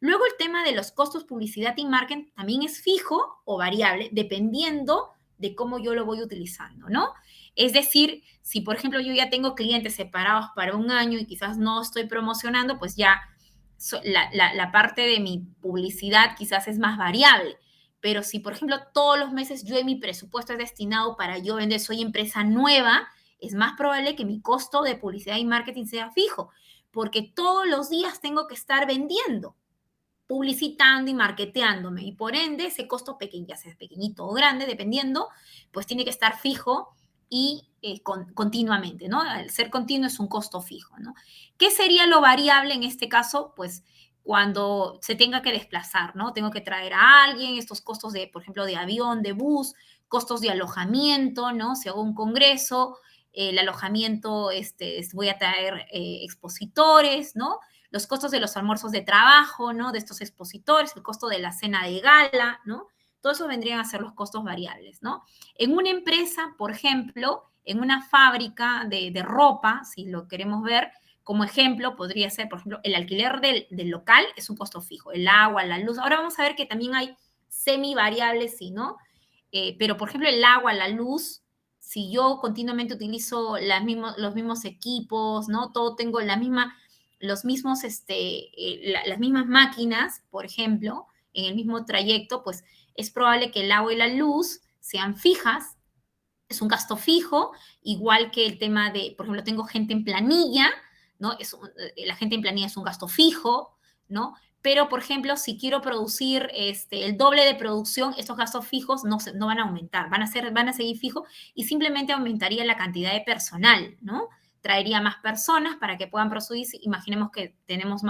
Luego el tema de los costos publicidad y marketing también es fijo o variable, dependiendo de cómo yo lo voy utilizando, ¿no? Es decir, si por ejemplo yo ya tengo clientes separados para un año y quizás no estoy promocionando, pues ya la parte de mi publicidad quizás es más variable. Pero si, por ejemplo, todos los meses yo en mi presupuesto es destinado para yo vender, soy empresa nueva, es más probable que mi costo de publicidad y marketing sea fijo, porque todos los días tengo que estar vendiendo, publicitando y marketeándome. Y por ende, ese costo pequeño, ya sea pequeñito o grande, dependiendo, pues tiene que estar fijo y continuamente, ¿no? Al ser continuo es un costo fijo, ¿no? ¿Qué sería lo variable en este caso? Pues cuando se tenga que desplazar, ¿no? Tengo que traer a alguien, estos costos de, por ejemplo, de avión, de bus, costos de alojamiento, ¿no? Si hago un congreso, el alojamiento, voy a traer expositores, ¿no? Los costos de los almuerzos de trabajo, ¿no? De estos expositores, el costo de la cena de gala, ¿no? Todo eso vendrían a ser los costos variables, ¿no? En una empresa, por ejemplo, en una fábrica de ropa, si lo queremos ver, Como ejemplo, podría ser, por ejemplo, el alquiler del local es un costo fijo, el agua, la luz. Ahora vamos a ver que también hay semivariables, ¿sí, no? Pero, por ejemplo, el agua, la luz, si yo continuamente utilizo los mismos equipos, ¿no? Todo tengo las mismas máquinas, por ejemplo, en el mismo trayecto, pues es probable que el agua y la luz sean fijas, es un gasto fijo, igual que el tema de, por ejemplo, tengo gente en planilla, ¿no? La gente en planilla es un gasto fijo, ¿no? Pero, por ejemplo, si quiero producir el doble de producción, estos gastos fijos no van a aumentar, van a seguir fijos y simplemente aumentaría la cantidad de personal, ¿no? Traería más personas para que puedan producir. Imaginemos que tenemos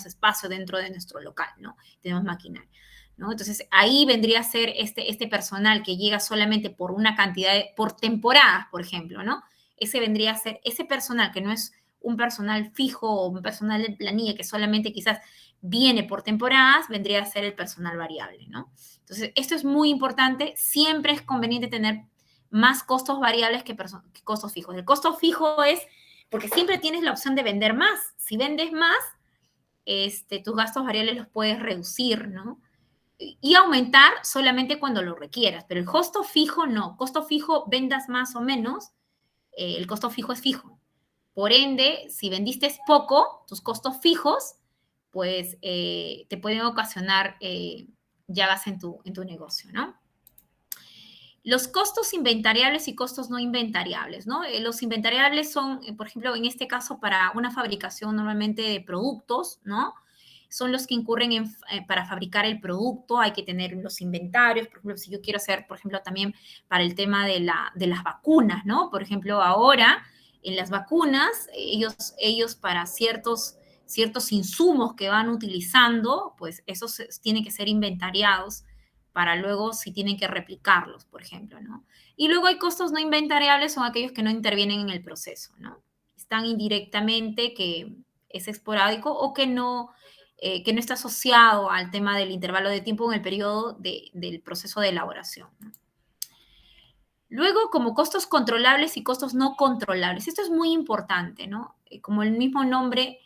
espacio dentro de nuestro local, ¿no? Tenemos maquinaria. ¿No? Entonces, ahí vendría a ser este personal que llega solamente por una cantidad, por temporadas, por ejemplo, ¿no? Ese vendría a ser, ese personal que no es un personal fijo o un personal de planilla que solamente quizás viene por temporadas, vendría a ser el personal variable, ¿no? Entonces, esto es muy importante, siempre es conveniente tener más costos variables que costos fijos. El costo fijo es porque siempre tienes la opción de vender más. Si vendes más, tus gastos variables los puedes reducir, ¿no? Y aumentar solamente cuando lo requieras, pero el costo fijo no. Costo fijo, vendas más o menos, el costo fijo es fijo. Por ende, si vendiste poco, tus costos fijos, pues te pueden ocasionar llagas en tu negocio, ¿no? Los costos inventariables y costos no inventariables, ¿no? Los inventariables son, por ejemplo, en este caso, para una fabricación normalmente de productos, ¿no? Son los que incurren para fabricar el producto, hay que tener los inventarios, por ejemplo, si yo quiero hacer, por ejemplo, también para el tema de las vacunas, ¿no? Por ejemplo, ahora en las vacunas, ellos para ciertos insumos que van utilizando, pues esos tienen que ser inventariados para luego si tienen que replicarlos, por ejemplo, ¿no? Y luego hay costos no inventariables, son aquellos que no intervienen en el proceso, ¿no? Están indirectamente, que es esporádico o que no está asociado al tema del intervalo de tiempo en el periodo del proceso de elaboración, ¿no? Luego, como costos controlables y costos no controlables. Esto es muy importante, ¿no? Como el mismo nombre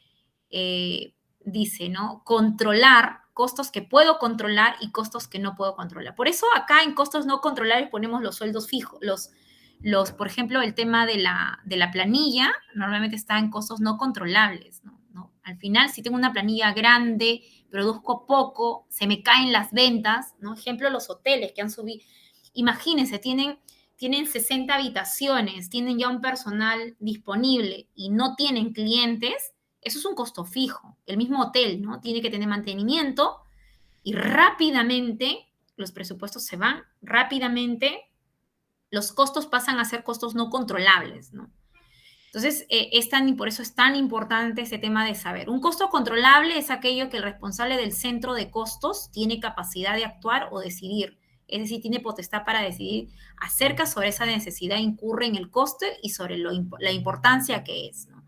dice, ¿no? Controlar costos que puedo controlar y costos que no puedo controlar. Por eso acá en costos no controlables ponemos los sueldos fijos, por ejemplo, el tema de la planilla normalmente está en costos no controlables, ¿no? ¿No? Al final, si tengo una planilla grande, produzco poco, se me caen las ventas, ¿no? Ejemplo, los hoteles que han subido. Imagínense, tienen 60 habitaciones, tienen ya un personal disponible y no tienen clientes, eso es un costo fijo. El mismo hotel, ¿no? Tiene que tener mantenimiento y rápidamente los presupuestos se van, rápidamente los costos pasan a ser costos no controlables, ¿no? Entonces, por eso es tan importante ese tema de saber. Un costo controlable es aquello que el responsable del centro de costos tiene capacidad de actuar o decidir. Es decir, tiene potestad para decidir acerca sobre esa necesidad, incurre en el coste y sobre la importancia que es, ¿no?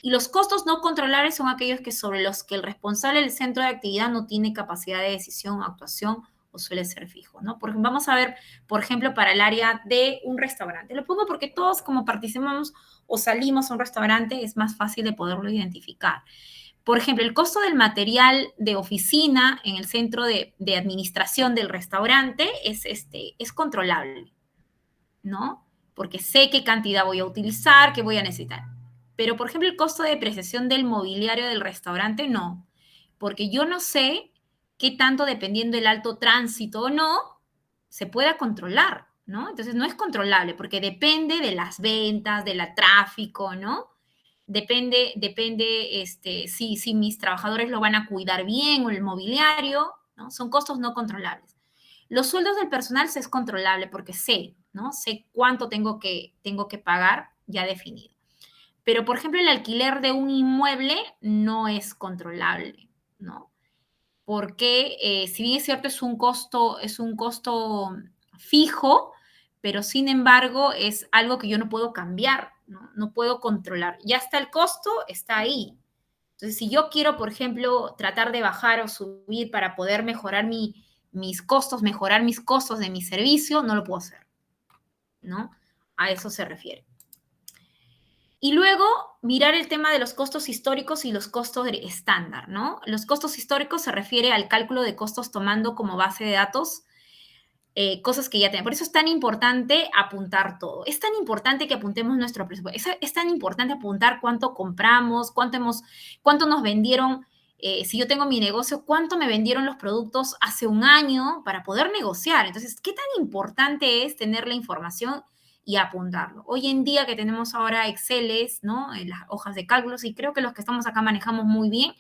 Y los costos no controlables son aquellos sobre los que el responsable del centro de actividad no tiene capacidad de decisión o actuación o suele ser fijo, ¿no? Vamos a ver, por ejemplo, para el área de un restaurante. Lo pongo porque todos, como participamos o salimos a un restaurante, es más fácil de poderlo identificar. Por ejemplo, el costo del material de oficina en el centro de administración del restaurante es controlable, ¿no? Porque sé qué cantidad voy a utilizar, qué voy a necesitar. Pero, por ejemplo, el costo de depreciación del mobiliario del restaurante, no. Porque yo no sé qué tanto, dependiendo del alto tránsito o no, se pueda controlar, ¿no? Entonces, no es controlable porque depende de las ventas, del tráfico, ¿no? Depende si mis trabajadores lo van a cuidar bien o el mobiliario, ¿no? Son costos no controlables. Los sueldos del personal se es controlable porque sé, ¿no? Sé cuánto tengo que pagar ya definido. Pero, por ejemplo, el alquiler de un inmueble no es controlable, ¿no? Porque si bien es cierto, es un costo fijo, pero sin embargo es algo que yo no puedo cambiar, ¿no? No puedo controlar. Ya está el costo, está ahí. Entonces, si yo quiero, por ejemplo, tratar de bajar o subir para poder mejorar mis costos, mejorar mis costos de mi servicio, no lo puedo hacer, ¿no? A eso se refiere. Y luego mirar el tema de los costos históricos y los costos estándar, ¿no? Los costos históricos se refiere al cálculo de costos tomando como base de datos cosas que ya tenemos. Por eso es tan importante apuntar todo. Es tan importante que apuntemos nuestro presupuesto. Es tan importante apuntar cuánto compramos, cuánto nos vendieron. Si yo tengo mi negocio, cuánto me vendieron los productos hace un año para poder negociar. Entonces, ¿qué tan importante es tener la información y apuntarlo? Hoy en día que tenemos ahora Exceles, ¿no? En las hojas de cálculos, y creo que los que estamos acá manejamos muy bien,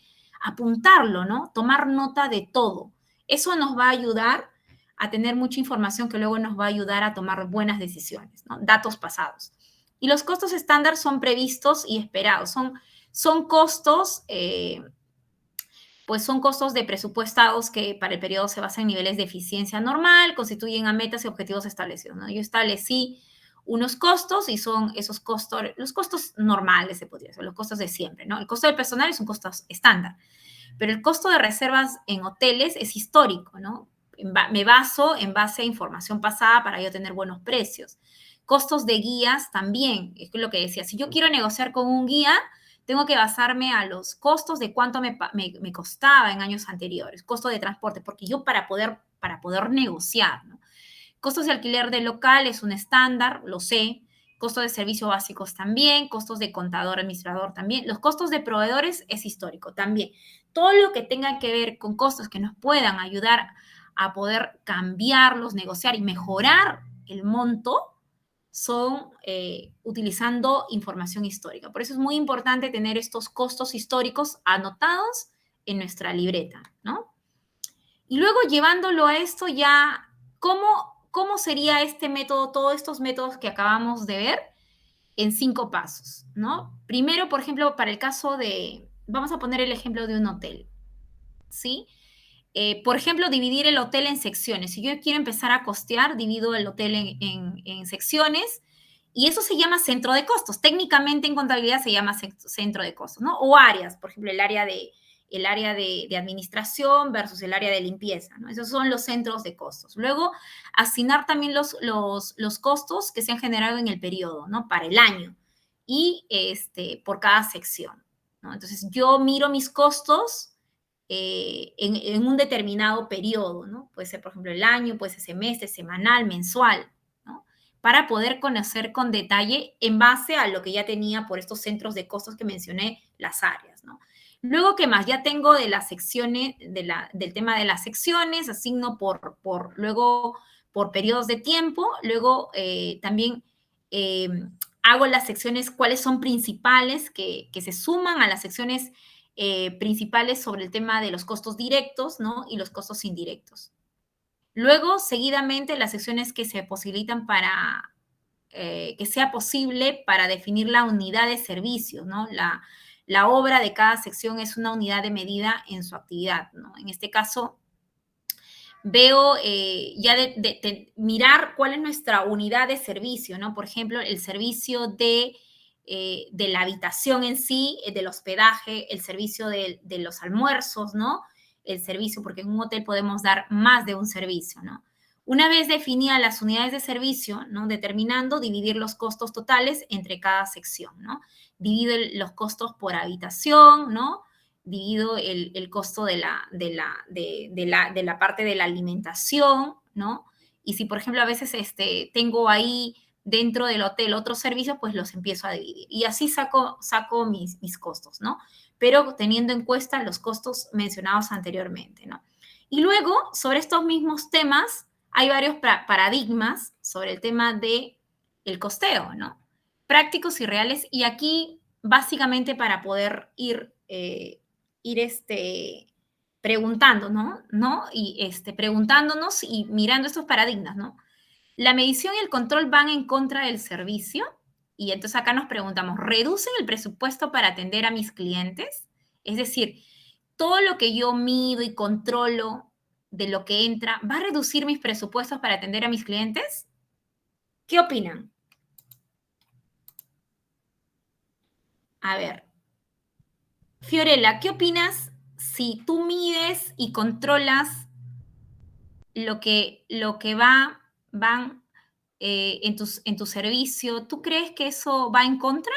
apuntarlo, ¿no? Tomar nota de todo. Eso nos va a ayudar a tener mucha información que luego nos va a ayudar a tomar buenas decisiones, ¿no? Datos pasados. Y los costos estándar son previstos y esperados. Son costos, pues son costos de presupuestados que para el periodo se basan en niveles de eficiencia normal, constituyen a metas y objetivos establecidos, ¿no? Yo establecí unos costos y son esos costos, los costos normales, se podría decir, los costos de siempre, ¿no? El costo del personal es un costo estándar, pero el costo de reservas en hoteles es histórico, ¿no? Me baso en base a información pasada para yo tener buenos precios. Costos de guías también, es lo que decía, si yo quiero negociar con un guía, tengo que basarme a los costos de cuánto me costaba en años anteriores, costo de transporte, porque yo para poder negociar, ¿no? Costos de alquiler de local es un estándar, lo sé. Costos de servicios básicos también, costos de contador, administrador también. Los costos de proveedores es histórico también. Todo lo que tenga que ver con costos que nos puedan ayudar a poder cambiarlos, negociar y mejorar el monto son utilizando información histórica. Por eso es muy importante tener estos costos históricos anotados en nuestra libreta, ¿no? Y luego llevándolo a esto ya, ¿cómo sería este método, todos estos métodos que acabamos de ver en 5 pasos, ¿no? Primero, por ejemplo, para el caso de, vamos a poner el ejemplo de un hotel, ¿sí? Por ejemplo, dividir el hotel en secciones. Si yo quiero empezar a costear, divido el hotel en secciones y eso se llama centro de costos. Técnicamente en contabilidad se llama centro de costos, ¿no? O áreas, por ejemplo, el área de administración versus el área de limpieza, ¿no? Esos son los centros de costos. Luego, asignar también los costos que se han generado en el periodo, ¿no? Para el año y por cada sección, ¿no? Entonces, yo miro mis costos en un determinado periodo, ¿no? Puede ser, por ejemplo, el año, puede ser semestre, semanal, mensual, ¿no? Para poder conocer con detalle en base a lo que ya tenía por estos centros de costos que mencioné, las áreas, ¿no? Luego, ¿qué más? Ya tengo de las secciones, del tema de las secciones, asigno luego por periodos de tiempo, luego también eh, hago las secciones, cuáles son principales que se suman a las secciones principales sobre el tema de los costos directos, ¿no? Y los costos indirectos. Luego, seguidamente, las secciones que se posibilitan para que sea posible para definir la unidad de servicio, ¿no? La obra de cada sección es una unidad de medida en su actividad, ¿no? En este caso, veo ya de mirar cuál es nuestra unidad de servicio, ¿no? Por ejemplo, el servicio de la habitación en sí, del hospedaje, el servicio de los almuerzos, ¿no? El servicio, porque en un hotel podemos dar más de un servicio, ¿no? Una vez definidas las unidades de servicio, ¿no? Determinando, dividir los costos totales entre cada sección, ¿no? Divido los costos por habitación, ¿no? Divido el costo de la parte de la alimentación, ¿no? Y si, por ejemplo, a veces tengo ahí dentro del hotel otros servicios, pues los empiezo a dividir. Y así saco mis costos, ¿no? Pero teniendo en cuenta los costos mencionados anteriormente, ¿no? Y luego, sobre estos mismos temas, hay varios paradigmas sobre el tema de el costeo, ¿no? Prácticos y reales. Y aquí, básicamente, para poder ir preguntando, ¿no? Y preguntándonos y mirando estos paradigmas, ¿no? La medición y el control van en contra del servicio y entonces acá nos preguntamos, ¿reducen el presupuesto para atender a mis clientes? Es decir, todo lo que yo mido y controlo de lo que entra, ¿va a reducir mis presupuestos para atender a mis clientes? ¿Qué opinan? A ver, Fiorella, ¿qué opinas si tú mides y controlas lo que van en tu servicio? ¿Tú crees que eso va en contra?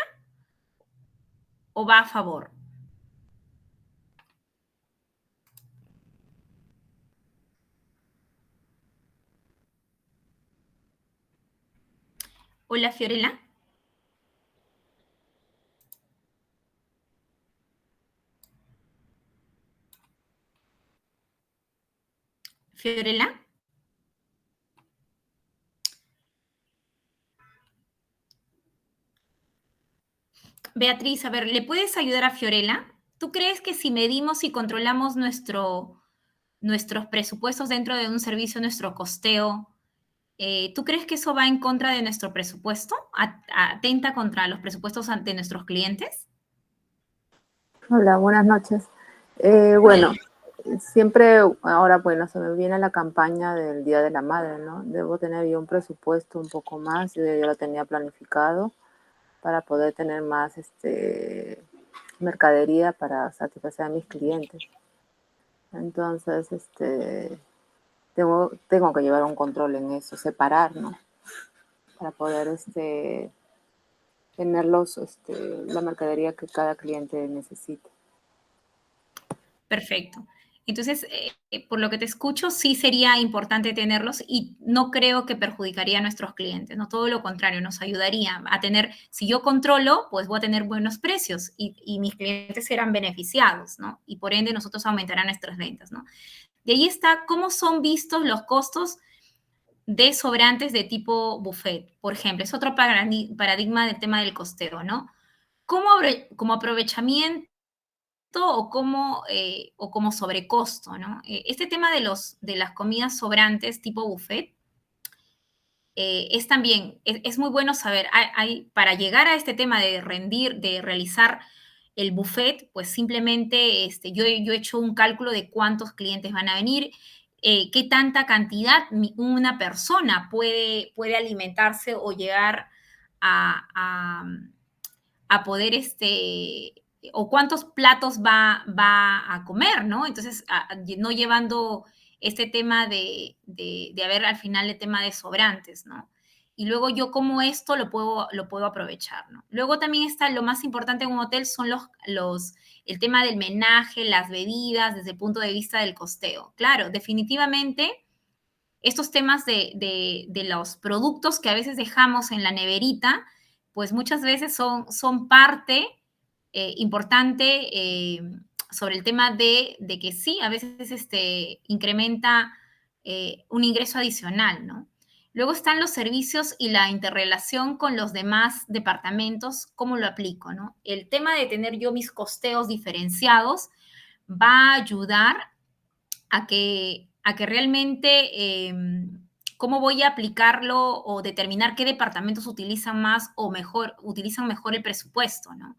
o va a favor? Hola, Fiorella. Fiorella. Beatriz, a ver, ¿le puedes ayudar a Fiorella? ¿Tú crees que si medimos y controlamos nuestros presupuestos dentro de un servicio, nuestro costeo, ¿tú crees que eso va en contra de nuestro presupuesto? ¿Atenta contra los presupuestos ante nuestros clientes? Hola, buenas noches. Hola. Bueno, siempre ahora, bueno, se me viene la campaña del Día de la Madre, ¿no? Debo tener yo un presupuesto un poco más, yo lo tenía planificado para poder tener más mercadería para satisfacer a mis clientes. Entonces, tengo que llevar un control en eso, separar, ¿no? Para poder tener la mercadería que cada cliente necesita. Perfecto. Entonces, por lo que te escucho, sí sería importante tenerlos y no creo que perjudicaría a nuestros clientes, no, todo lo contrario, nos ayudaría a tener, si yo controlo, pues voy a tener buenos precios y mis clientes serán beneficiados, ¿no? Y por ende nosotros aumentarán nuestras ventas, ¿no? De ahí está cómo son vistos los costos de sobrantes de tipo buffet, por ejemplo, es otro paradigma del tema del costeo, ¿no? Como aprovechamiento o como sobrecosto, ¿no? Este tema de las comidas sobrantes tipo buffet es también, es muy bueno saber, para llegar a este tema de rendir, de realizar el buffet, pues simplemente yo he hecho un cálculo de cuántos clientes van a venir, qué tanta cantidad una persona puede alimentarse o llegar a, a, a poder, o cuántos platos va a comer, ¿no? Entonces, no llevando este tema de haber al final el tema de sobrantes, ¿no? Y luego yo como esto lo puedo aprovechar, ¿no? Luego también está lo más importante en un hotel son el tema del menaje, las bebidas, desde el punto de vista del costeo. Claro, definitivamente estos temas de los productos que a veces dejamos en la neverita, pues muchas veces son parte importante sobre el tema de que sí, a veces incrementa un ingreso adicional, ¿no? Luego están los servicios y la interrelación con los demás departamentos, ¿cómo lo aplico, no? El tema de tener yo mis costeos diferenciados va a ayudar a que realmente cómo voy a aplicarlo o determinar qué departamentos utilizan más o mejor, utilizan mejor el presupuesto, ¿no?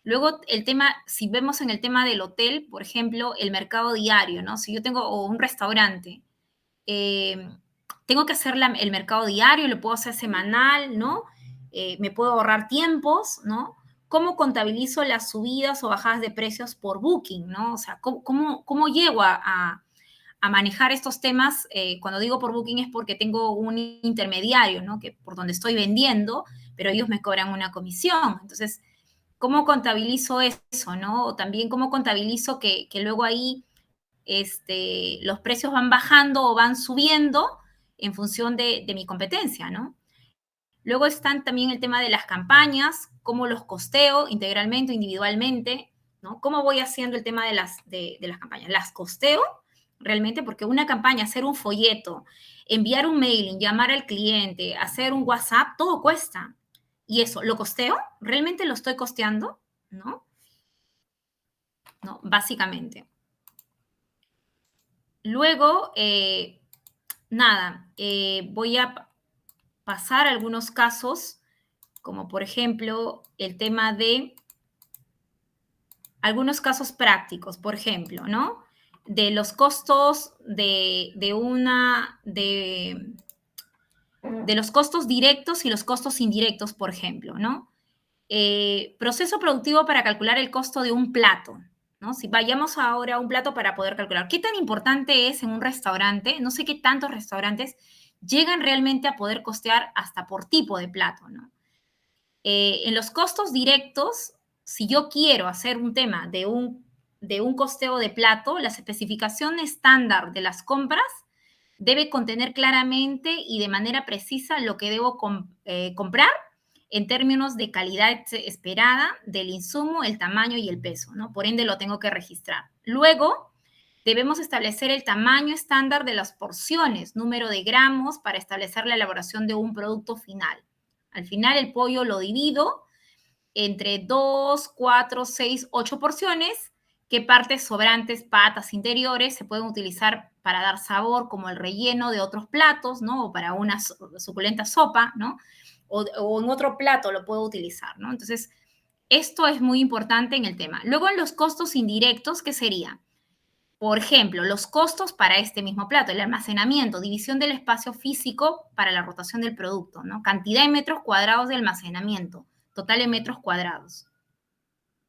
Luego, el tema, si vemos en el tema del hotel, por ejemplo, el mercado diario, ¿no? Si yo tengo o un restaurante, eh, tengo que hacer el mercado diario, lo puedo hacer semanal, ¿no? Me puedo ahorrar tiempos, ¿no? ¿Cómo contabilizo las subidas o bajadas de precios por booking, ¿no? O sea, ¿cómo llego a manejar estos temas? Cuando digo por booking es porque tengo un intermediario, ¿no? Que por donde estoy vendiendo, pero ellos me cobran una comisión. Entonces, ¿cómo contabilizo eso, no? O también cómo contabilizo que luego ahí los precios van bajando o van subiendo en función de mi competencia, ¿no? Luego están también el tema de las campañas, cómo los costeo integralmente o individualmente, ¿no? ¿Cómo voy haciendo el tema de las campañas? ¿Las costeo realmente? Porque una campaña, hacer un folleto, enviar un mailing, llamar al cliente, hacer un WhatsApp, todo cuesta. Y eso, ¿lo costeo? ¿Realmente lo estoy costeando? ¿No? ¿No? Básicamente. Luego, nada, voy a pasar algunos casos, como por ejemplo el tema de algunos casos prácticos, por ejemplo, ¿no? De los costos de los costos directos y los costos indirectos, por ejemplo, ¿no? Proceso productivo para calcular el costo de un plato, ¿no? Si vayamos ahora a un plato para poder calcular, ¿qué tan importante es en un restaurante? No sé qué tantos restaurantes llegan realmente a poder costear hasta por tipo de plato, ¿no? En los costos directos si yo quiero hacer un tema de un costeo de plato, la especificación estándar de las compras debe contener claramente y de manera precisa lo que debo comprar en términos de calidad esperada del insumo, el tamaño y el peso, ¿no? Por ende, lo tengo que registrar. Luego, debemos establecer el tamaño estándar de las porciones, número de gramos para establecer la elaboración de un producto final. Al final, el pollo lo divido entre 2, 4, 6, 8 porciones, que partes sobrantes, patas interiores, se pueden utilizar para dar sabor como el relleno de otros platos, ¿no? O para una suculenta sopa, ¿no? O en otro plato lo puedo utilizar, ¿no? Entonces, esto es muy importante en el tema. Luego, en los costos indirectos, ¿qué sería? Por ejemplo, los costos para este mismo plato, el almacenamiento, división del espacio físico para la rotación del producto, ¿no? Cantidad de metros cuadrados de almacenamiento, total de metros cuadrados.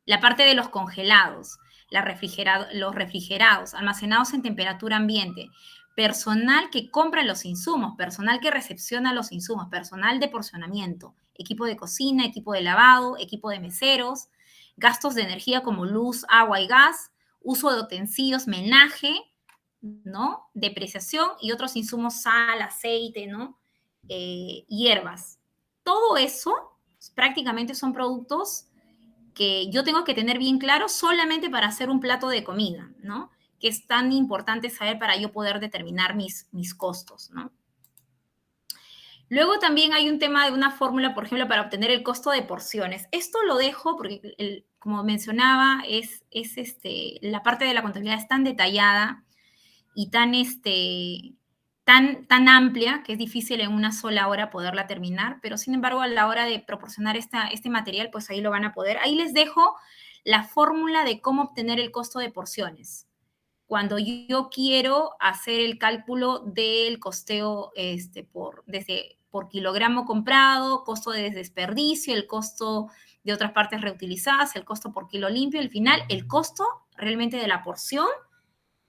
La parte de los congelados, los refrigerados, almacenados en temperatura ambiente, personal que compra los insumos, personal que recepciona los insumos, personal de porcionamiento, equipo de cocina, equipo de lavado, equipo de meseros, gastos de energía como luz, agua y gas, uso de utensilios, menaje, ¿no? Depreciación y otros insumos, sal, aceite, ¿no? Hierbas. Todo eso prácticamente son productos que yo tengo que tener bien claro solamente para hacer un plato de comida, ¿no? Que es tan importante saber para yo poder determinar mis costos, ¿no? Luego también hay un tema de una fórmula, por ejemplo, para obtener el costo de porciones. Esto lo dejo porque, como mencionaba, la parte de la contabilidad es tan detallada y tan amplia que es difícil en una sola hora poderla terminar, pero sin embargo a la hora de proporcionar este material, pues ahí lo van a poder. Ahí les dejo la fórmula de cómo obtener el costo de porciones. Cuando yo quiero hacer el cálculo del costeo por kilogramo comprado, costo de desperdicio, el costo de otras partes reutilizadas, el costo por kilo limpio, al final el costo realmente de la porción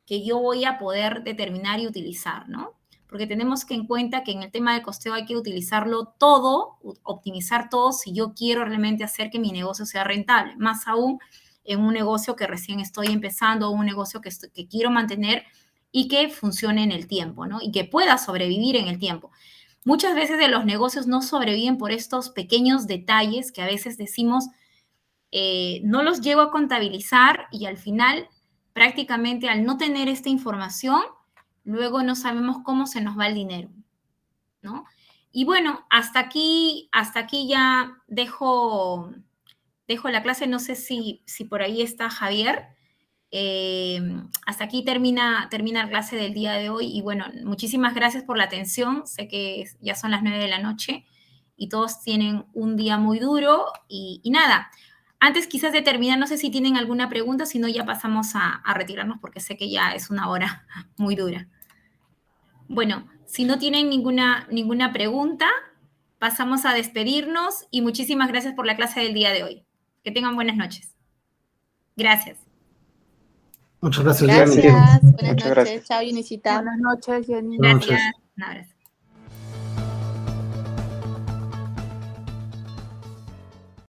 que yo voy a poder determinar y utilizar, ¿no? Porque tenemos que en cuenta que en el tema del costeo hay que utilizarlo todo, optimizar todo si yo quiero realmente hacer que mi negocio sea rentable, más aún en un negocio que recién estoy empezando, un negocio que quiero mantener y que funcione en el tiempo, ¿no? Y que pueda sobrevivir en el tiempo. Muchas veces de los negocios no sobreviven por estos pequeños detalles que a veces decimos, no los llego a contabilizar y al final, prácticamente al no tener esta información, luego no sabemos cómo se nos va el dinero, ¿no? Y bueno, hasta aquí ya dejo la clase, no sé si por ahí está Javier. Hasta aquí termina la clase del día de hoy y bueno, muchísimas gracias por la atención. Sé que ya son las 9 de la noche y todos tienen un día muy duro y nada. Antes quizás de terminar, no sé si tienen alguna pregunta, si no ya pasamos a retirarnos porque sé que ya es una hora muy dura. Bueno, si no tienen ninguna pregunta, pasamos a despedirnos y muchísimas gracias por la clase del día de hoy. Que tengan buenas noches. Gracias. Muchas gracias, Gracias. Jenny. Buenas Muchas noches. gracias. Chao, Yunisita. Buenas noches, Jenny. Gracias. Un abrazo.